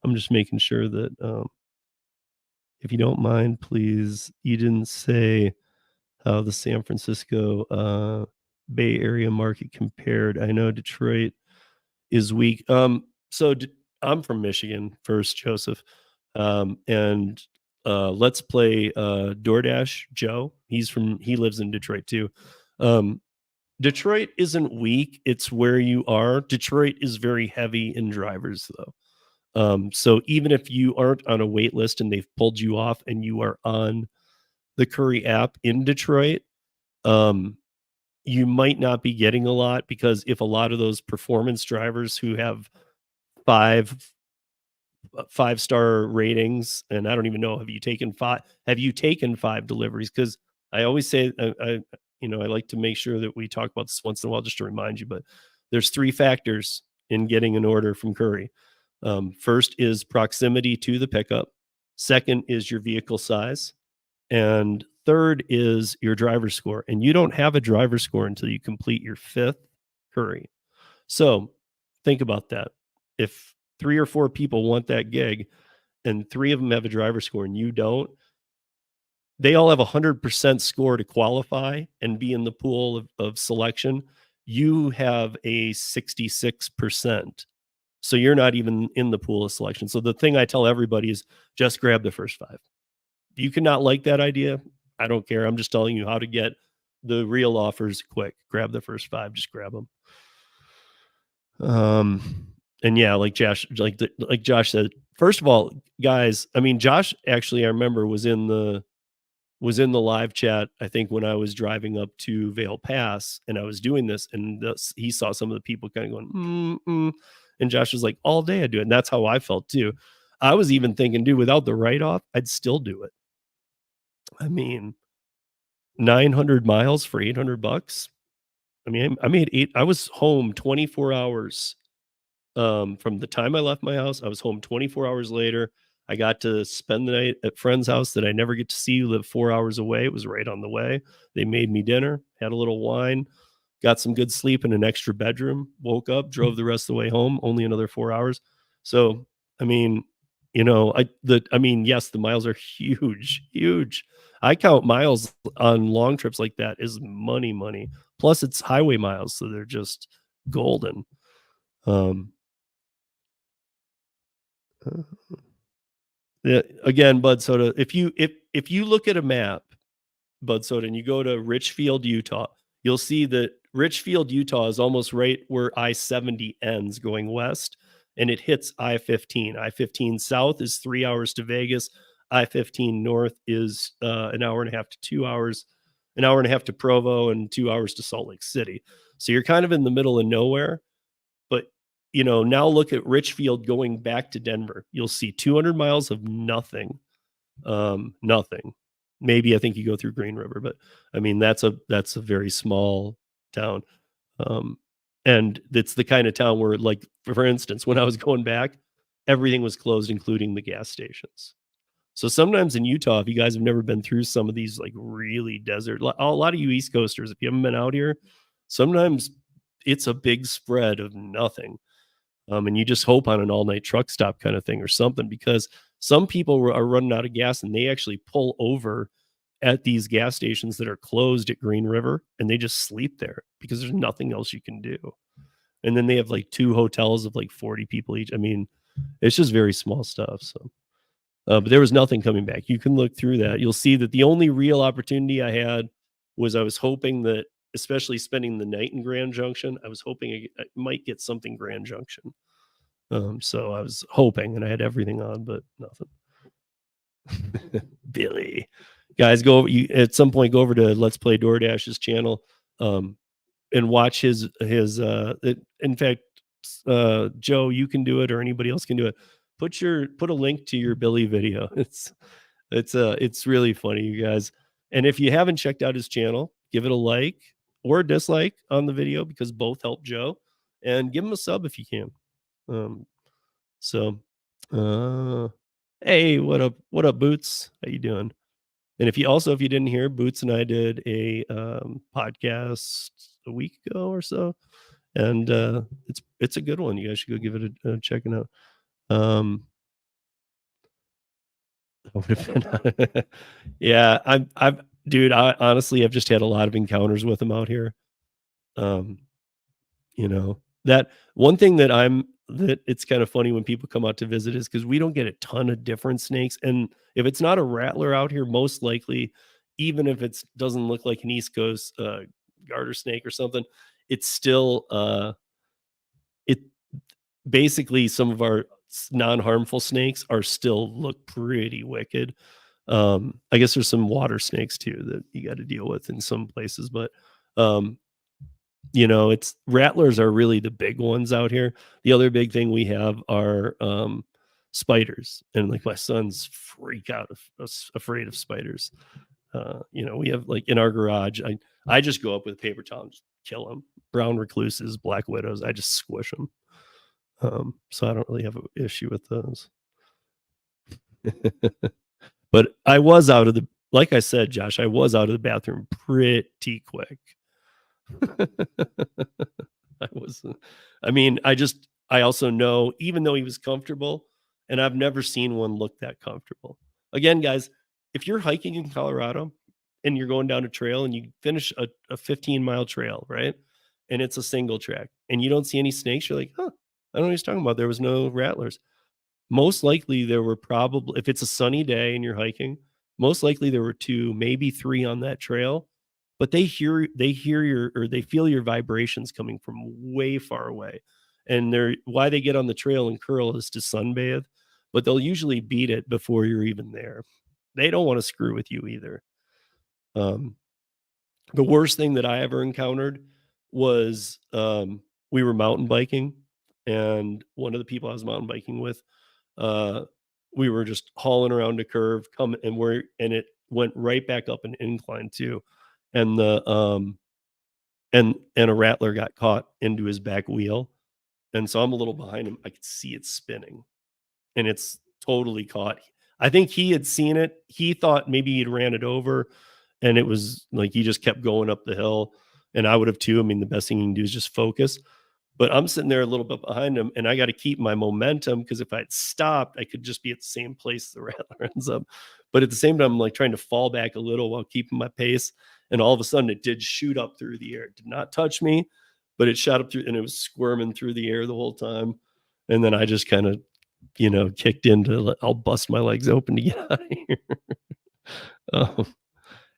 I'm just making sure that if you don't mind, please, you didn't say how the San Francisco Bay Area market compared. I know Detroit is weak. So I'm from Michigan first, Joseph. And let's play DoorDash Joe. He lives in Detroit too. Detroit isn't weak, it's where you are. Detroit is very heavy in drivers though. So even if you aren't on a wait list and they've pulled you off and you are on the Curri app in Detroit, you might not be getting a lot, because if a lot of those performance drivers who have 5-star ratings, and I don't even know, have you taken 5 deliveries? Because I always say, I like to make sure that we talk about this once in a while just to remind you, but there's 3 factors in getting an order from Curri. First is proximity to the pickup. Second is your vehicle size. And third is your driver score. And you don't have a driver score until you complete your 5th Curri. So think about that. If 3 or 4 people want that gig and 3 of them have a driver score and you don't, they all have 100% score to qualify and be in the pool of selection. You have a 66%. So you're not even in the pool of selection. So the thing I tell everybody is just grab the first 5. You cannot like that idea. I don't care. I'm just telling you how to get the real offers quick. Grab the first 5. Just grab them. And yeah, like Josh said, first of all, guys, I mean, Josh actually, I remember was in the was in the live chat, I think, when I was driving up to Vale Pass and I was doing this, and he saw some of the people kind of going, and Josh was like, all day I do it. And that's how I felt too. I was even thinking, dude, without the write-off, I'd still do it. I mean, 900 miles for $800. I mean, I was home 24 hours from the time I left my house. I was home 24 hours later. I got to spend the night at friend's house that I never get to see, who lived 4 hours away. It was right on the way. They made me dinner, had a little wine, got some good sleep in an extra bedroom, woke up, drove the rest of the way home, only another 4 hours. So, I mean, yes, the miles are huge, huge. I count miles on long trips like that as money. Plus it's highway miles, so they're just golden. Yeah, again, Bud Soda, if you look at a map, Bud Soda, and you go to Richfield, Utah, you'll see that Richfield, Utah is almost right where I-70 ends going west, and it hits I-15. I-15 south is 3 hours to Vegas. I-15 north is an hour and a half to 2 hours, an hour and a half to Provo, and 2 hours to Salt Lake City. So you're kind of in the middle of nowhere. But now look at Richfield going back to Denver. You'll see 200 miles of nothing. Nothing. Maybe I think you go through Green River, but I mean that's a very small town. And it's the kind of town where, like, for instance, when I was going back, everything was closed, including the gas stations. So sometimes in Utah, if you guys have never been through some of these like really desert, a lot of you East Coasters, if you haven't been out here, sometimes it's a big spread of nothing. And you just hope on an all-night truck stop kind of thing or something, because some people are running out of gas and they actually pull over at these gas stations that are closed at Green River, and they just sleep there because there's nothing else you can do. And then they have like 2 hotels of like 40 people each. I mean, it's just very small stuff. So, but there was nothing coming back. You can look through that. You'll see that the only real opportunity I had was I was hoping that, especially spending the night in Grand Junction, I was hoping I might get something Grand Junction. So I was hoping, and I had everything on, but nothing. Billy, guys, at some point, go over to Let's Play DoorDash's channel, and watch his. In fact, Joe, you can do it, or anybody else can do it. Put a link to your Billy video. It's really funny, you guys. And if you haven't checked out his channel, give it a like or a dislike on the video, because both help Joe, and give him a sub if you can. Hey, what up, Boots? How you doing? And if you didn't hear, Boots and I did a podcast a week ago or so, and it's a good one. You guys should go give it a checking out. Yeah, dude, honestly, I've just had a lot of encounters with him out here. That one thing that it's kind of funny when people come out to visit is because we don't get a ton of different snakes. And if it's not a rattler out here, most likely, even if it doesn't look like an East Coast garter snake or something, it's still it basically, some of our non-harmful snakes are still look pretty wicked. I guess there's some water snakes too that you got to deal with in some places, but it's rattlers are really the big ones out here. The other big thing we have are spiders, and like my son's freak out afraid of spiders. We have, like, in our garage, I just go up with a paper towel and just kill them. Brown recluses, black widows, I just squish them. So I don't really have an issue with those. But like I said, Josh, I was out of the bathroom pretty quick. I also know, even though he was comfortable, and I've never seen one look that comfortable. Again, guys, if you're hiking in Colorado and you're going down a trail and you finish a 15-mile trail, right? And it's a single track and you don't see any snakes, you're like, I don't know what he's talking about. There was no rattlers. Most likely there were probably, if it's a sunny day and you're hiking, most likely there were 2, maybe 3 on that trail. But they feel your vibrations coming from way far away. And why they get on the trail and curl is to sunbathe, but they'll usually beat it before you're even there. They don't want to screw with you either. Um, the worst thing that I ever encountered was we were mountain biking, and one of the people I was mountain biking with, uh, we were just hauling around a curve, and it went right back up an incline too, and and a rattler got caught into his back wheel, and so I'm a little behind him. I could see it spinning, and it's totally caught. I think he had seen it. He thought maybe he'd ran it over, and it was like he just kept going up the hill, and I would have too. I mean, the best thing you can do is just focus. But I'm sitting there a little bit behind him, and I got to keep my momentum because if I'd stopped, I could just be at the same place the rattler ends up. But at the same time, I'm like trying to fall back a little while keeping my pace. And all of a sudden, it did shoot up through the air. It did not touch me, but it shot up through, and it was squirming through the air the whole time. And then I just kind of, kicked into, I'll bust my legs open to get out of here. um,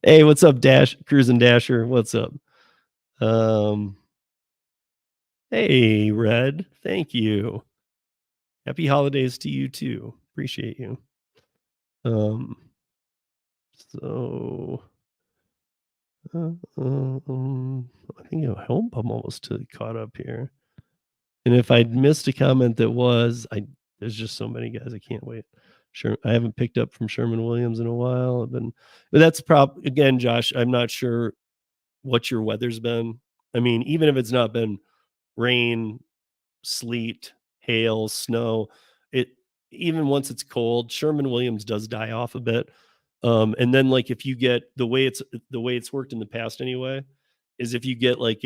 hey, what's up, Cruising Dasher? What's up? Hey, Red. Thank you. Happy holidays to you too. Appreciate you. Um, so I think I hope I'm almost caught up here. And if I'd missed a comment there's just so many guys I can't wait. Sure, I haven't picked up from Sherman Williams in a while. But that's again, Josh. I'm not sure what your weather's been. I mean, even if it's not been rain, sleet, hail, snow, it even once it's cold, Sherman Williams does die off a bit. And then like if you get the way it's worked in the past anyway, is if you get like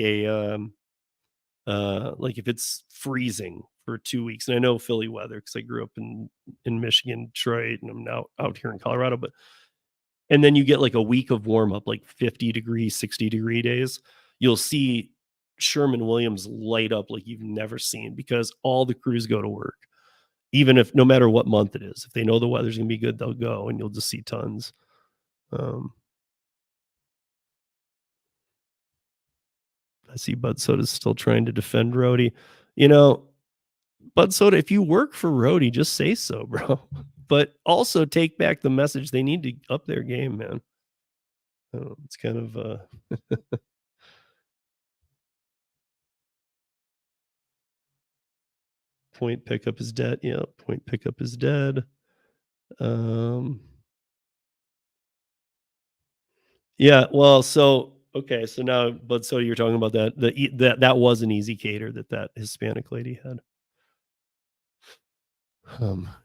like if it's freezing for 2 weeks, and I know Philly weather because I grew up in Michigan, Detroit, and I'm now out here in Colorado, and then you get like a week of warm up, like 50-degree, 60-degree days, you'll see Sherman Williams light up like you've never seen because all the crews go to work. Even if no matter what month it is, if they know the weather's gonna be good, they'll go and you'll just see tons. I see Bud Soda's still trying to defend Roadie. Bud Soda, if you work for Roadie, just say so, bro. But also take back the message. They need to up their game, man. It's kind of point pickup is dead. Yeah, point pickup is dead. Yeah, well, so okay, so now, but so you're talking about that was an easy cater that Hispanic lady had.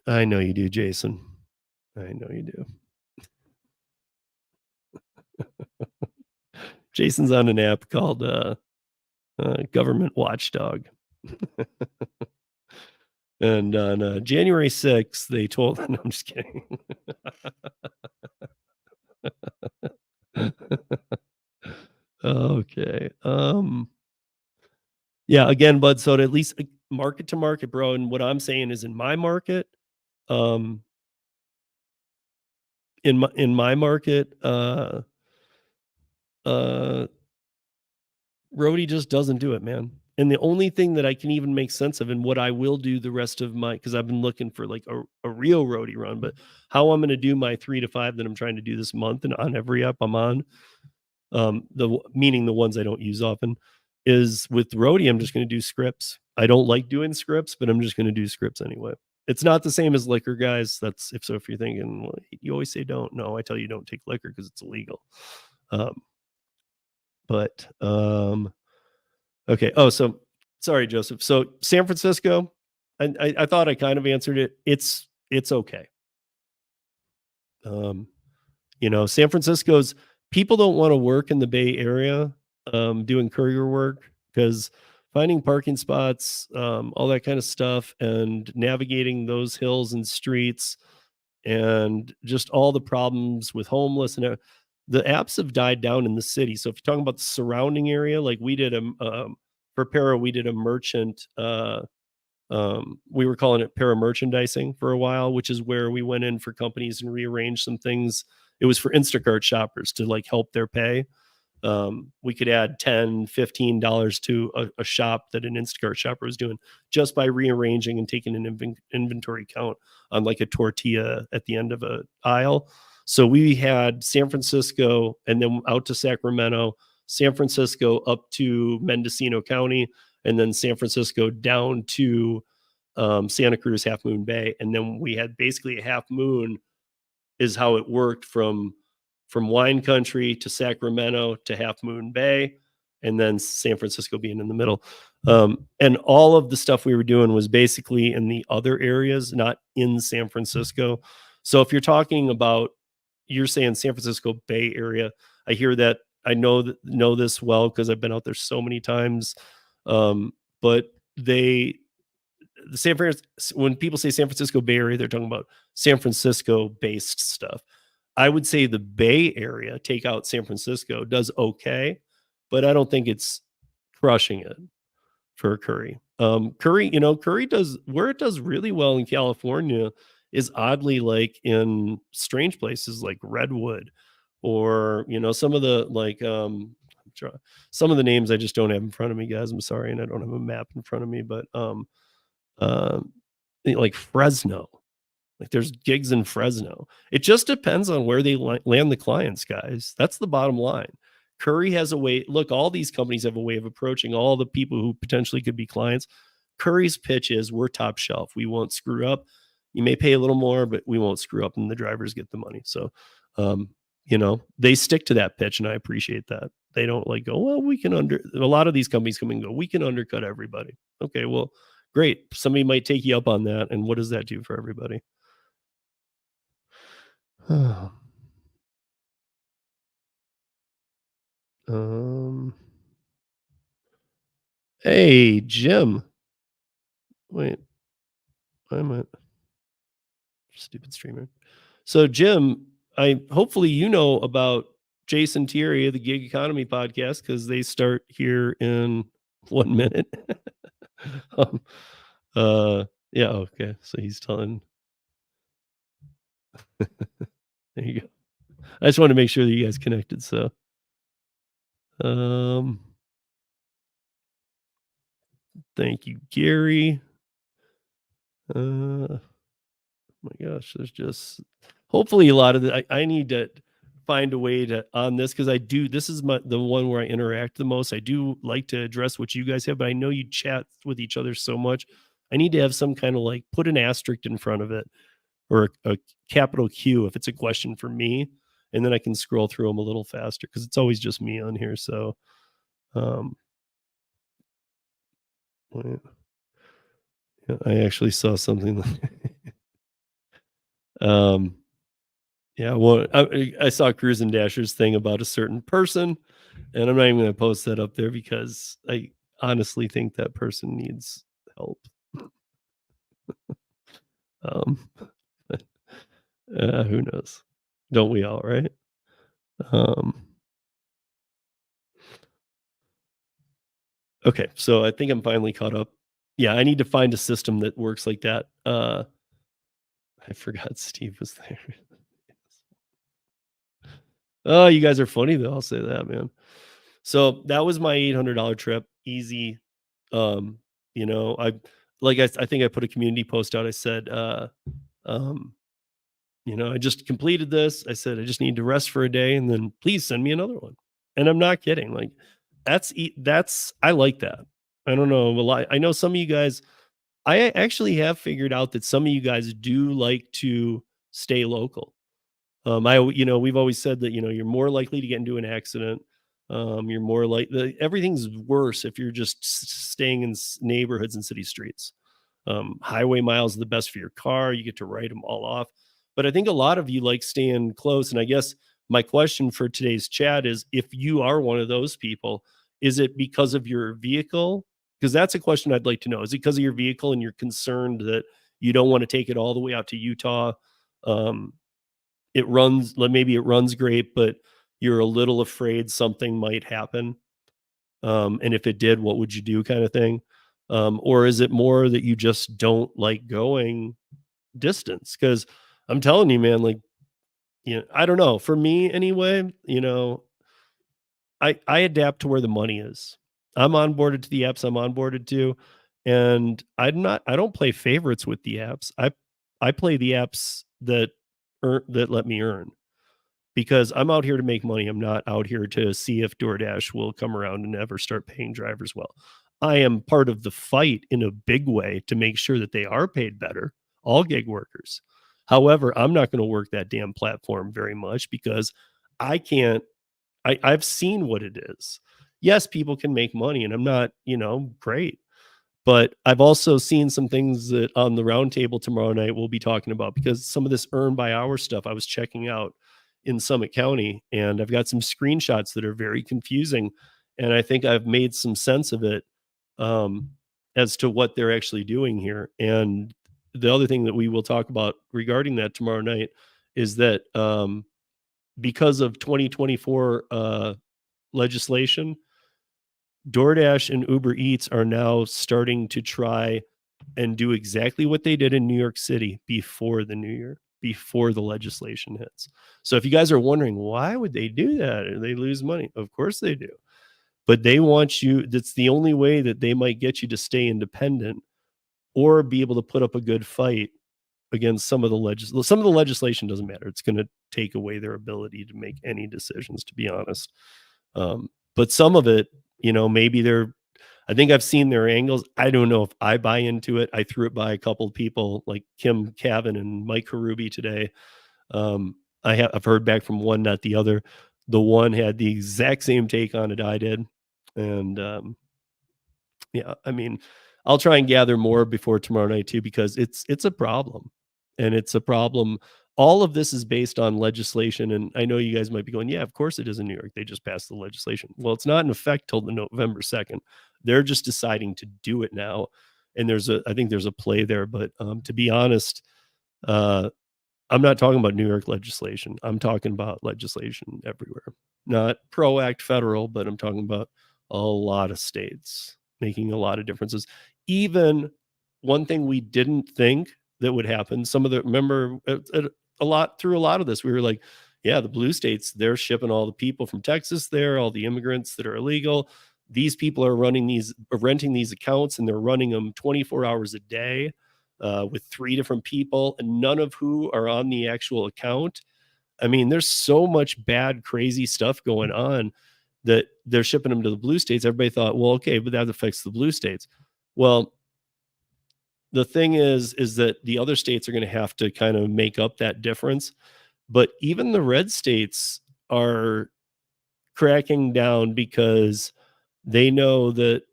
I know you do, Jason. I know you do. Jason's on an app called Government Watchdog. And on January 6th, they told, no, I'm just kidding. Okay. Yeah, again, Bud Soda, at least market to market, bro. And what I'm saying is in my market, in my market, Roadie just doesn't do it, man. And the only thing that I can even make sense of, and what I will do the rest of because I've been looking for like a real Roadie run, but how I'm going to do my 3 to 5 that I'm trying to do this month and on every app I'm on, meaning the ones I don't use often, is with Roadie, I'm just going to do scripts. I don't like doing scripts, but I'm just going to do scripts anyway. It's not the same as liquor, guys. That's if you're thinking, well, you always say don't. No, I tell you don't take liquor because it's illegal. Okay. Oh, so sorry, Joseph. So San Francisco, I thought I kind of answered it. It's okay. San Francisco's people don't want to work in the Bay Area, doing courier work because finding parking spots, all that kind of stuff, and navigating those hills and streets, and just all the problems with homeless and the apps have died down in the city. So if you're talking about the surrounding area, like we did for Para, we did a merchant. We were calling it para merchandising for a while, which is where we went in for companies and rearranged some things. It was for Instacart shoppers to like help their pay. We could add $10, $15 to a shop that an Instacart shopper was doing just by rearranging and taking an inventory count on like a tortilla at the end of a aisle. So we had San Francisco and then out to Sacramento, San Francisco up to Mendocino County, and then San Francisco down to Santa Cruz, Half Moon Bay. And then we had basically a half moon is how it worked from wine country to Sacramento to Half Moon Bay, and then San Francisco being in the middle. And all of the stuff we were doing was basically in the other areas, not in San Francisco. So if you're talking about, you're saying San Francisco Bay Area, I hear that. I know this well because I've been out there so many times. But the San Francisco, when people say San Francisco Bay Area, they're talking about San Francisco based stuff. I would say the Bay Area, take out San Francisco, does okay, but I don't think it's crushing it for Curri. Curri does where it does really well in California is oddly like in strange places like Redwood, or some of the like some of the names I just don't have in front of me, guys. I'm sorry, and I don't have a map in front of me, but like Fresno. Like there's gigs in Fresno. It just depends on where they land the clients, guys. That's the bottom line. Curri has a way. Look, all these companies have a way of approaching all the people who potentially could be clients. Curri's pitch is we're top shelf. We won't screw up. You may pay a little more, but we won't screw up and the drivers get the money. So, they stick to that pitch and I appreciate that. They don't like go, well, a lot of these companies come and go, we can undercut everybody. Okay, well, great. Somebody might take you up on that. And what does that do for everybody? Hey, Jim. Wait, I'm a stupid streamer. So, Jim, hopefully you know about Jason Thierry of the Gig Economy podcast because they start here in 1 minute. Yeah, okay. So he's telling. There you go. I just want to make sure that you guys connected. So, thank you, Gary. My gosh, there's just hopefully a lot of the I need to find a way to on this because this is the one where I interact the most. I do like to address what you guys have, but I know you chat with each other so much. I need to have some kind of like put an asterisk in front of it or a capital Q if it's a question for me, and then I can scroll through them a little faster because it's always just me on here. So, I actually saw something. Yeah, well, I saw Cruise and Dasher's thing about a certain person, and I'm not even going to post that up there because I honestly think that person needs help. Who knows? Don't we all, right? Okay, so I think I'm finally caught up. Yeah, I need to find a system that works like that. I forgot Steve was there. Oh, you guys are funny though. I'll say that, man. So that was my $800 trip. Easy. I think I put a community post out. I said, I just completed this. I said, I just need to rest for a day and then please send me another one. And I'm not kidding. Like I like that. I don't know. I know some of you guys, I actually have figured out that some of you guys do like to stay local. We've always said that, you're more likely to get into an accident. You're more everything's worse if you're just staying in neighborhoods and city streets. Highway miles are the best for your car. You get to write them all off. But I think a lot of you like staying close. And I guess my question for today's chat is if you are one of those people, is it because of your vehicle? Because that's a question I'd like to know. Is it because of your vehicle and you're concerned that you don't want to take it all the way out to Utah? Maybe it runs great, but you're a little afraid something might happen. And if it did, what would you do kind of thing? Or is it more that you just don't like going distance? Because I'm telling you, man, I don't know. For me anyway, I adapt to where the money is. I'm onboarded to the apps I'm onboarded to. And I don't play favorites with the apps. I play the apps that let me earn. because I'm out here to make money. I'm not out here to see if DoorDash will come around and ever start paying drivers well. I am part of the fight in a big way to make sure that they are paid better, all gig workers. However, I'm not going to work that damn platform very much because I can't. I've seen what it is. Yes, people can make money, and I'm not, great. But I've also seen some things that on the roundtable tomorrow night we'll be talking about, because some of this earn by hour stuff I was checking out in Summit County, and I've got some screenshots that are very confusing, and I think I've made some sense of it, um, as to what they're actually doing here. And the other thing that we will talk about regarding that tomorrow night is that, because of 2024 legislation, DoorDash and Uber Eats are now starting to try and do exactly what they did in New York City before the new year, before the legislation hits. So if you guys are wondering, why would they do that? They lose money. Of course they do. But they want you, that's the only way that they might get you to stay independent or be able to put up a good fight against some of the legislation doesn't matter. It's going to take away their ability to make any decisions, to be honest. But some of it, maybe I think I've seen their angles. I don't know if I buy into it. I threw it by a couple of people like Kim Cavan and Mike Curri today. I've heard back from one, not the other. The one had the exact same take on it I did. And yeah, I mean, I'll try and gather more before tomorrow night too, because it's a problem. And it's a problem. All of this is based on legislation. And I know you guys might be going, yeah, of course it is in New York. They just passed the legislation. Well, it's not in effect till the November 2nd. They're just deciding to do it now. And I think there's a play there. But to be honest, I'm not talking about New York legislation. I'm talking about legislation everywhere. Not pro-act federal, but I'm talking about a lot of states making a lot of differences. Even one thing we didn't think that would happen, remember a lot of this, we were like, yeah, the blue states, they're shipping all the people from Texas there, all the immigrants that are illegal. These people are renting these accounts, and they're running them 24 hours a day with 3 different people, and none of who are on the actual account. I mean, there's so much bad, crazy stuff going on that they're shipping them to the blue states. Everybody thought, well, okay, but that affects the blue states. Well, the thing is that the other states are going to have to kind of make up that difference. But even the red states are cracking down because they know that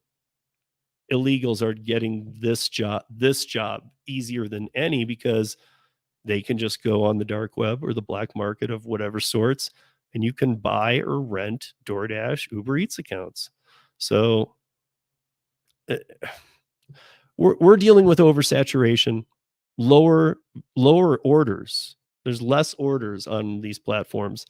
illegals are getting this job easier than any, because they can just go on the dark web or the black market of whatever sorts, and you can buy or rent DoorDash, Uber Eats accounts. So we're dealing with oversaturation, lower orders. There's less orders on these platforms.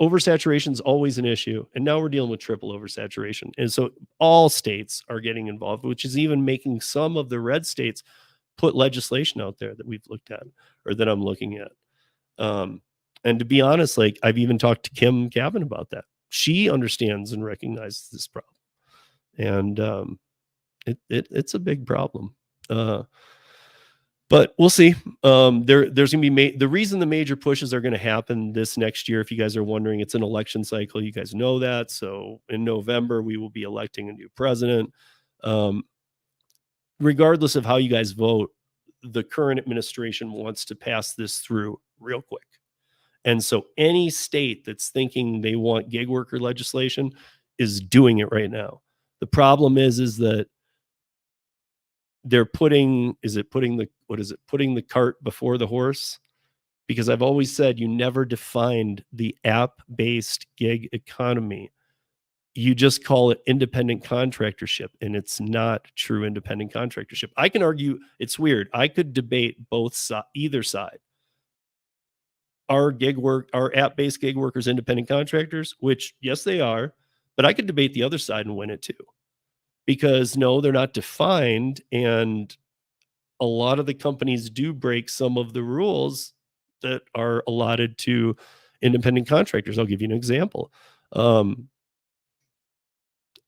Oversaturation is always an issue, and now we're dealing with triple oversaturation. And so all states are getting involved, which is even making some of the red states put legislation out there that we've looked at, or that I'm looking at. And to be honest, like, I've even talked to Kim Cavan about that. She understands and recognizes this problem, and it's a big problem. But we'll see. There's going to be the reason the major pushes are going to happen this next year. If you guys are wondering, it's an election cycle. You guys know that. So in November, we will be electing a new president. Regardless of how you guys vote, the current administration wants to pass this through real quick. And so any state that's thinking they want gig worker legislation is doing it right now. The problem is that they're putting the cart before the horse? Because I've always said, you never defined the app-based gig economy. You just call it independent contractorship, and it's not true independent contractorship. I can argue it's weird. I could debate either side. Are app-based gig workers independent contractors? Which, yes, they are. But I could debate the other side and win it too. Because no, they're not defined, and a lot of the companies do break some of the rules that are allotted to independent contractors. I'll give you an example. I'm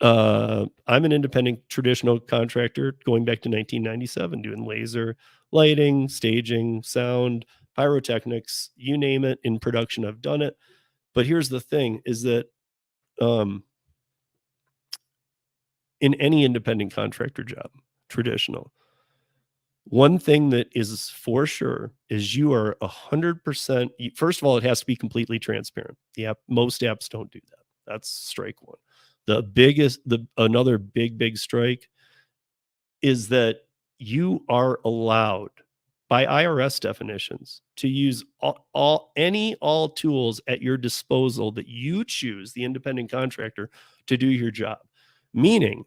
an independent traditional contractor going back to 1997, doing laser lighting, staging, sound, pyrotechnics, you name it, in production, I've done it. But here's the thing is that in any independent contractor job, traditional, one thing that is for sure is you are 100%. First of all, it has to be completely transparent. Most apps don't do that. That's strike one. Another big strike is that you are allowed by IRS definitions to use all tools at your disposal that you choose, the independent contractor, to do your job. Meaning,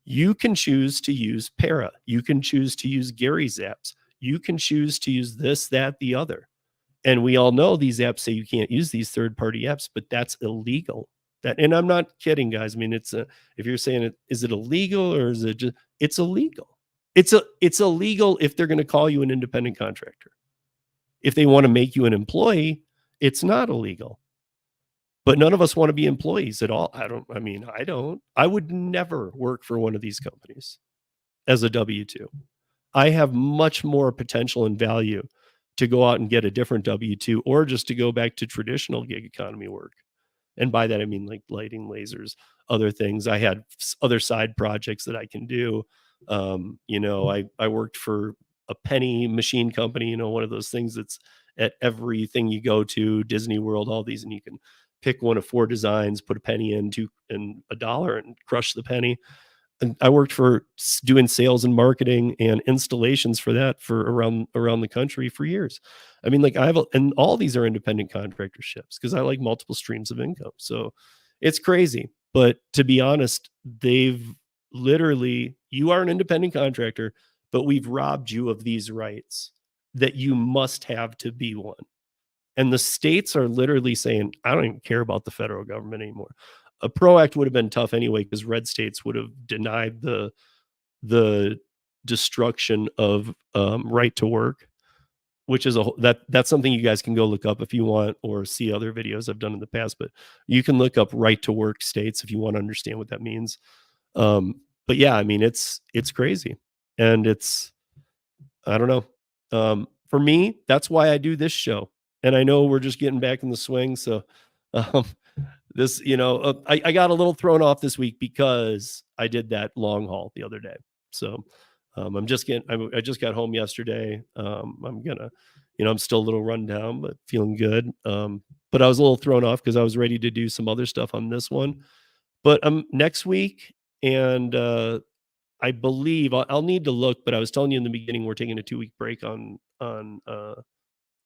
you can choose to use Para. You can choose to use Gary's apps. You can choose to use this, that, the other. And we all know these apps say you can't use these third-party apps, but that's illegal. And I'm not kidding, guys. I mean, if you're saying it, is it illegal or is it just? It's illegal. It's illegal if they're going to call you an independent contractor. If they want to make you an employee, it's not illegal. But none of us want to be employees at all. I don't. I would never work for one of these companies as a W-2. I have much more potential and value to go out and get a different W-2 or just to go back to traditional gig economy work. And by that, I mean like lighting, lasers, other things. I had other side projects that I can do. I worked for a penny machine company, one of those things that's at everything you go to, Disney World, all these, and you can pick one of 4 designs, put a penny in, and $1 and crush the penny. And I worked for doing sales and marketing and installations for that for around the country for years. I mean, like and all these are independent contractorships because I like multiple streams of income. So it's crazy. But to be honest, they've literally, you are an independent contractor, but we've robbed you of these rights that you must have to be one. And the states are literally saying, I don't even care about the federal government anymore. A PRO Act would have been tough anyway because red states would have denied the destruction of right to work, which is that's something you guys can go look up if you want or see other videos I've done in the past. But you can look up right to work states if you want to understand what that means. But yeah, I mean it's crazy, and I don't know. For me, that's why I do this show. And I know we're just getting back in the swing. So this, I got a little thrown off this week because I did that long haul the other day. So I just got home yesterday. I'm still a little run down, but feeling good. But I was a little thrown off because I was ready to do some other stuff on this one. But next week, and I believe I'll need to look, but I was telling you in the beginning, we're taking a 2-week break on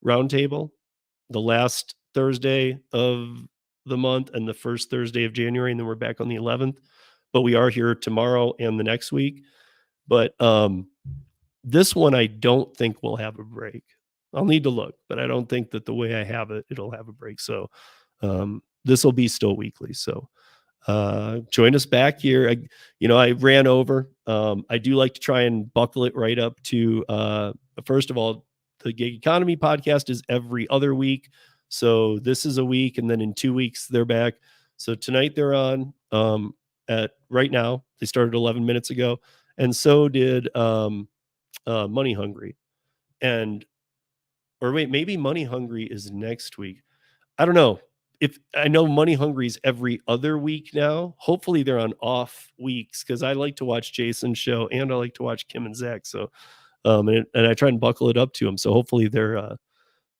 Roundtable, the last Thursday of the month and the first Thursday of January, and then we're back on the 11th. But we are here tomorrow and the next week. But this one, I don't think we'll have a break. I'll need to look, but I don't think that the way I have it, it'll have a break. So this will be still weekly. So join us back here. I ran over. I do like to try and buckle it right up to, first of all, the Gig Economy podcast is every other week. So this is a week, and then in 2 weeks they're back. So tonight they're on at right now. They started 11 minutes ago, and so did Money Hungry, maybe Money Hungry is next week. I don't know. If I know Money Hungry is every other week now. Hopefully they're on off weeks because I like to watch Jason's show and I like to watch Kim and Zach. So and I try and buckle it up to them. So hopefully they're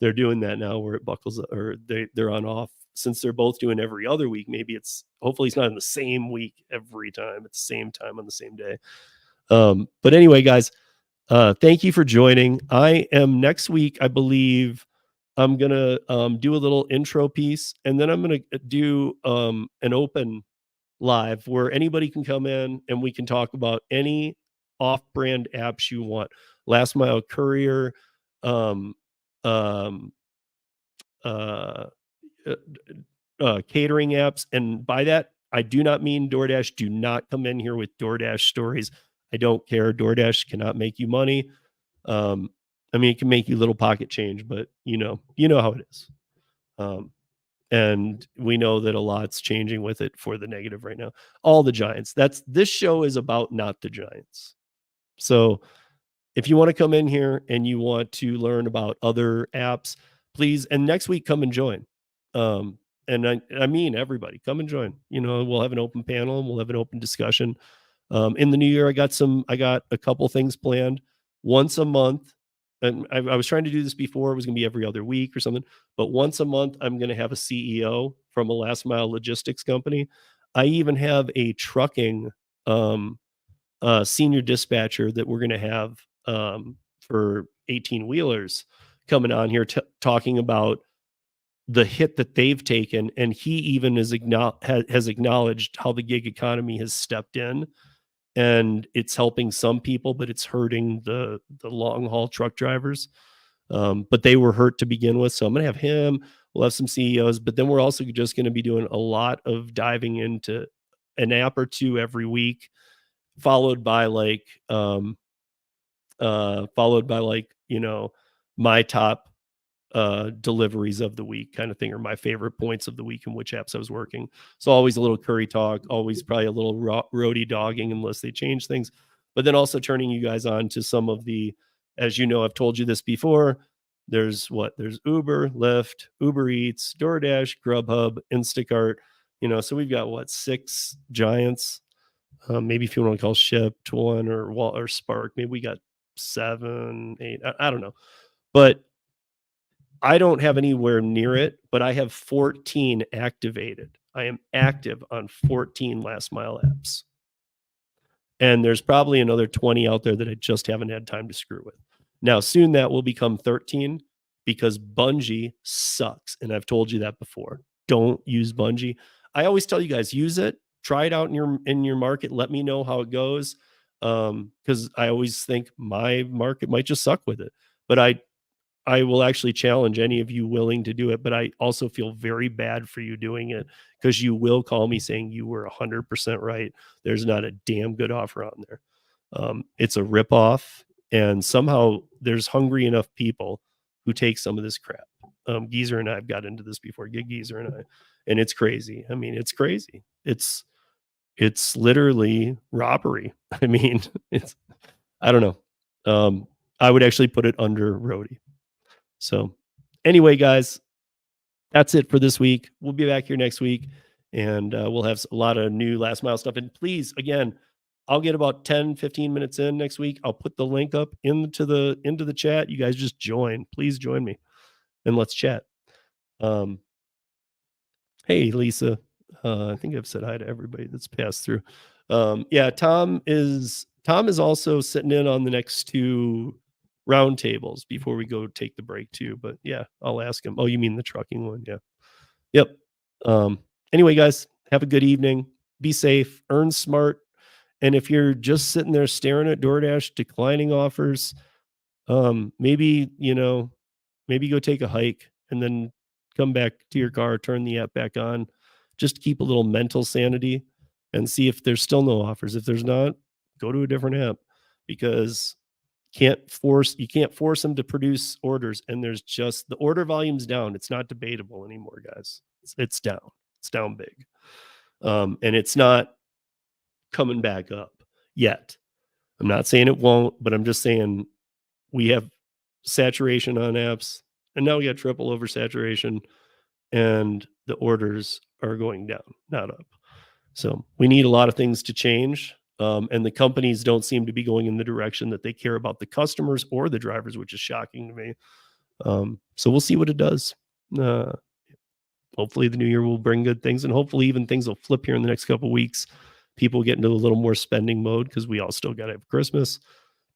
doing that now where it buckles or they're on off, since they're both doing every other week. Maybe hopefully it's not in the same week every time at the same time on the same day. But anyway, guys, thank you for joining. I am next week, I believe I'm going to do a little intro piece, and then I'm going to do an open live where anybody can come in and we can talk about any off-brand apps you want. Last mile courier, catering apps. And by that, I do not mean DoorDash. Do not come in here with DoorDash stories. I don't care. DoorDash cannot make you money. It can make you little pocket change, but you know how it is. And we know that a lot's changing with it for the negative right now. All the giants. This show is about not the giants. So if you want to come in here and you want to learn about other apps, please. And next week, come and join. And I mean, everybody, come and join. We'll have an open panel and we'll have an open discussion. In the new year, I got a couple things planned once a month. And I was trying to do this before. It was going to be every other week or something. But once a month, I'm going to have a CEO from a last mile logistics company. I even have a trucking senior dispatcher that we're going to have for 18 wheelers coming on here talking about the hit that they've taken. And he even has acknowledged how the gig economy has stepped in, and it's helping some people, but it's hurting the long haul truck drivers. But they were hurt to begin with. So I'm going to have him. We'll have some CEOs, but then we're also just going to be doing a lot of diving into an app or two every week, followed by my top deliveries of the week kind of thing, or my favorite points of the week and which apps I was working. So always a little Curri talk, always probably a little Roadie dogging unless they change things, but then also turning you guys on to some of the, as you know, I've told you this before, there's Uber, Lyft, Uber Eats, DoorDash, Grubhub, Instacart, so we've got 6 giants. Maybe if you want to call Shipt one or Spark, maybe we got 7, 8, I don't know, but I don't have anywhere near it, but I have 14 activated. I am active on 14 last mile apps. And there's probably another 20 out there that I just haven't had time to screw with. Now, soon that will become 13 because Bungie sucks. And I've told you that before. Don't use Bungie. I always tell you guys, use it. Try it out in your market. Let me know how it goes. Because I always think my market might just suck with it. But I will actually challenge any of you willing to do it, but I also feel very bad for you doing it because you will call me saying you were 100% right. There's not a damn good offer on there. It's a ripoff, and somehow there's hungry enough people who take some of this crap. Geezer and I have got into this before, Geezer and I, and it's crazy. I mean, it's crazy. It's literally robbery. I mean, I don't know. I would actually put it under Roadie. So anyway, guys, that's it for this week. We'll be back here next week, and we'll have a lot of new last mile stuff. And please, again, I'll get about 10, 15 minutes in next week. I'll put the link up into the chat. You guys just join. Please join me and let's chat. Hey, Lisa. I think I've said hi to everybody that's passed through. Yeah, Tom is also sitting in on the next 2 round tables before we go take the break too. But yeah, I'll ask him. Oh, you mean the trucking one? Yeah. Yep. Anyway, guys, have a good evening. Be safe, earn smart. And if you're just sitting there staring at DoorDash declining offers, maybe go take a hike and then come back to your car, turn the app back on, just keep a little mental sanity and see if there's still no offers. If there's not, go to a different app, because you can't force them to produce orders. And there's just, the order volume's down. It's not debatable anymore, guys. It's down. It's down big. And it's not coming back up yet. I'm not saying it won't, but I'm just saying we have saturation on apps, and now we got triple oversaturation, and the orders are going down, not up. So we need a lot of things to change. And the companies don't seem to be going in the direction that they care about the customers or the drivers, which is shocking to me. So we'll see what it does. Hopefully the new year will bring good things, and hopefully even things will flip here in the next couple of weeks. People get into a little more spending mode because we all still got to have Christmas.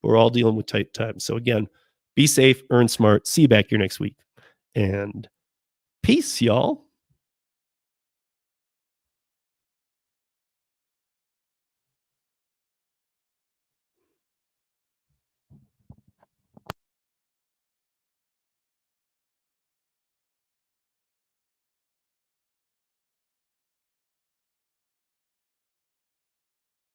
We're all dealing with tight times. So again, be safe, earn smart. See you back here next week, and peace, y'all.